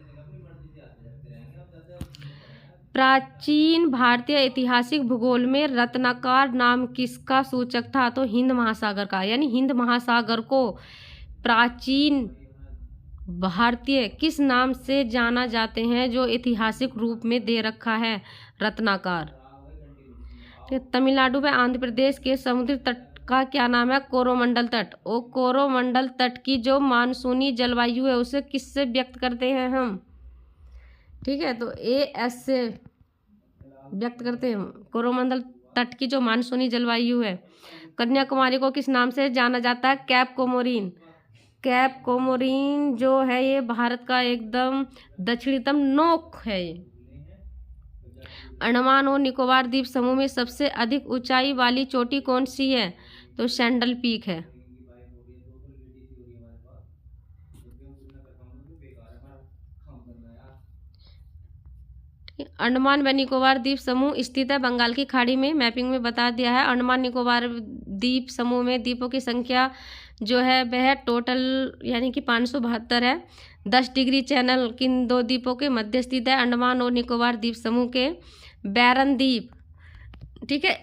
प्राचीन भारतीय ऐतिहासिक भूगोल में रत्नाकर नाम किसका सूचक था, तो हिंद महासागर का, यानी हिंद महासागर को प्राचीन भारतीय किस नाम से जाना जाते हैं, जो ऐतिहासिक रूप में दे रखा है रत्नाकर। तमिलनाडु व आंध्र प्रदेश के समुद्री तट का क्या नाम है? कोरोमंडल तट। और कोरोमंडल तट की जो मानसूनी जलवायु है उसे किससे व्यक्त करते हैं हम? ठीक है, तो AS से व्यक्त करते हैं। कोरोमंडल तट की जो मानसूनी जलवायु है। कन्याकुमारी को किस नाम से जाना जाता है? Cap Comorin. कैप कोमोरिन जो है ये भारत का एकदम दक्षिणतम नोक है ये। अंडमान और निकोबार द्वीप समूह में सबसे अधिक ऊंचाई वाली चोटी कौन सी है? तो सैंडल पीक है। अंडमान व निकोबार द्वीप समूह स्थित है बंगाल की खाड़ी में। मैपिंग में बता दिया है। अंडमान निकोबार द्वीप समूह में द्वीपों की संख्या जो है वह टोटल यानी कि 572 है। 10 डिग्री चैनल किन दो द्वीपों के मध्य स्थित है? अंडमान और निकोबार द्वीप समूह के बैरन द्वीप, ठीक है,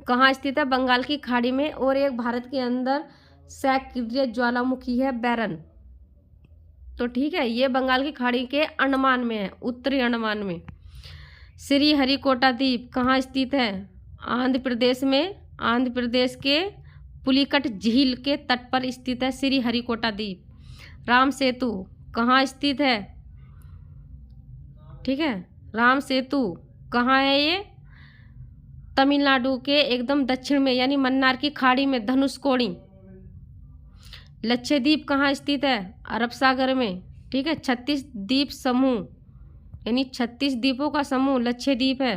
कहाँ स्थित है? बंगाल की खाड़ी में। और एक भारत के अंदर सक्रिय ज्वालामुखी है बैरन। तो ठीक है, ये बंगाल की खाड़ी के अंडमान में है, उत्तरी अंडमान में। श्री हरिकोटा द्वीप कहाँ स्थित है? आंध्र प्रदेश में। आंध्र प्रदेश के पुलिकट झील के तट पर स्थित है श्री हरिकोटा द्वीप। राम सेतु कहाँ स्थित है? ठीक है, राम सेतु कहाँ है ये? तमिलनाडु के एकदम दक्षिण में यानी मन्नार की खाड़ी में, धनुषकोडी। लक्षद्वीप कहाँ स्थित है? अरब सागर में। ठीक है, 36 द्वीप समूह यानी 36 द्वीपों का समूह लक्षद्वीप है।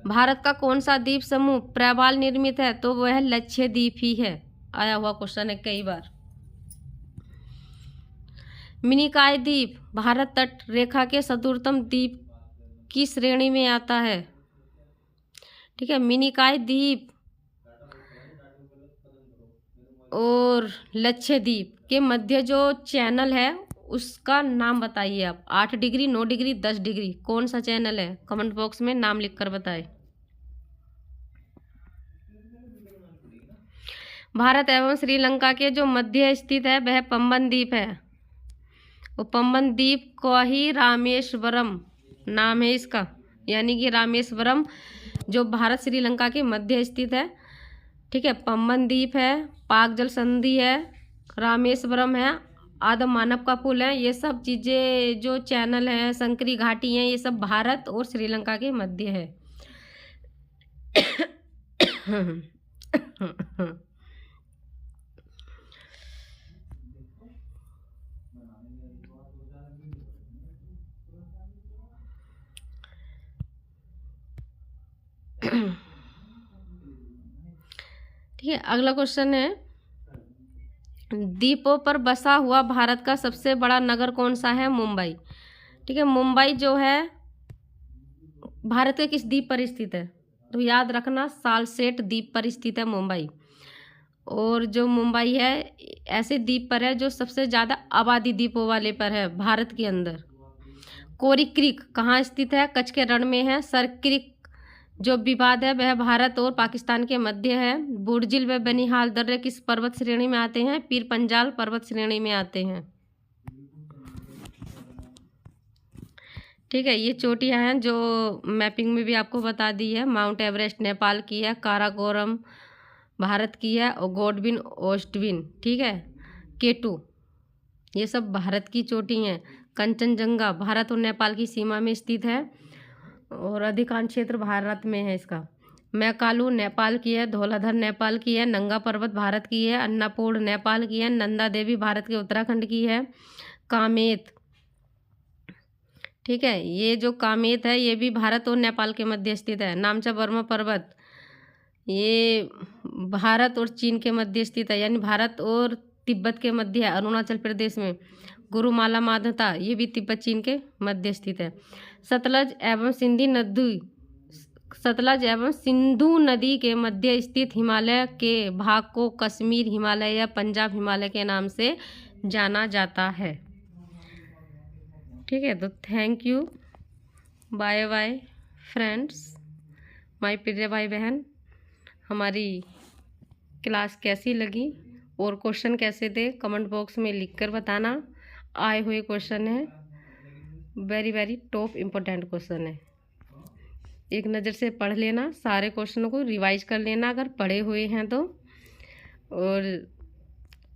भारत का कौन सा द्वीप समूह प्रवाल निर्मित है? तो वह लक्षद्वीप ही है। आया हुआ क्वेश्चन है कई बार। मिनिकॉय द्वीप भारत तट रेखा के चतुर्थम द्वीप की श्रेणी में आता है। ठीक है, मिनिकॉय द्वीप और लक्षद्वीप के मध्य जो चैनल है उसका नाम बताइए आप। 8 डिग्री, 9 डिग्री, 10 डिग्री, कौन सा चैनल है? कमेंट बॉक्स में नाम लिखकर बताएं। भारत एवं श्रीलंका के जो मध्य स्थित है वह पंबन द्वीप है। वो पंबन द्वीप को ही रामेश्वरम नाम है इसका, यानी कि रामेश्वरम जो भारत श्रीलंका के मध्य स्थित है। ठीक है, पंबन द्वीप है, पाक जल संधि है, रामेश्वरम है, आदम मानव का पुल है। ये सब चीज़ें जो चैनल हैं, संकरी घाटी हैं, ये सब भारत और श्रीलंका के मध्य है। ठीक है, अगला क्वेश्चन है, द्वीपों पर बसा हुआ भारत का सबसे बड़ा नगर कौन सा है? मुंबई। ठीक है, मुंबई जो है भारत के किस द्वीप पर स्थित है? तो याद रखना, सालसेट द्वीप पर स्थित है मुंबई। और जो मुंबई है ऐसे द्वीप पर है जो सबसे ज़्यादा आबादी द्वीपों वाले पर है भारत के अंदर। कोरी क्रीक कहाँ स्थित है? कच्छ के रण में है। सर क्रीक जो विवाद है वह भारत और पाकिस्तान के मध्य है। बुर्जिल व बनिहाल दर्रे किस पर्वत श्रेणी में आते हैं? पीर पंजाल पर्वत श्रेणी में आते हैं। ठीक है, ये चोटियां हैं जो मैपिंग में भी आपको बता दी है। माउंट एवरेस्ट नेपाल की है, काराकोरम भारत की है, और गोडविन ओस्टविन, ठीक है, K2, ये सब भारत की चोटी हैं। कंचनजंगा भारत और नेपाल की सीमा में स्थित है और अधिकांश क्षेत्र भारत में है इसका। मैकालू नेपाल की है, धौलाधर नेपाल की है, नंगा पर्वत भारत की है, अन्नापूर्ण नेपाल की है, नंदा देवी भारत के उत्तराखंड की है। कामेत, ठीक है, ये जो कामेत है ये भी भारत और नेपाल के मध्य स्थित है। नामचा बर्मा पर्वत ये भारत और चीन के मध्य स्थित है, यानी भारत और तिब्बत के मध्य है, अरुणाचल प्रदेश में। गुरुमाला माधता ये भी तिब्बत चीन के मध्य स्थित है। सतलज एवं सिंधु नदी के मध्य स्थित हिमालय के भाग को कश्मीर हिमालय या पंजाब हिमालय के नाम से जाना जाता है। ठीक है, तो thank you, bye bye friends, my प्रिय भाई बहन। हमारी क्लास कैसी लगी और क्वेश्चन कैसे थे कमेंट बॉक्स में लिखकर बताना। आए हुए क्वेश्चन है, very very top important question है। एक नज़र से पढ़ लेना, सारे क्वेश्चनों को रिवाइज कर लेना अगर पढ़े हुए हैं तो, और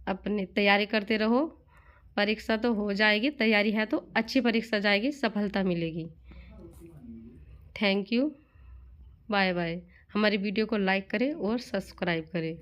अपनी तैयारी करते रहो। परीक्षा तो हो जाएगी, तैयारी है तो अच्छी परीक्षा जाएगी, सफलता मिलेगी। Thank you, bye bye. हमारी वीडियो को लाइक करें और सब्सक्राइब करें।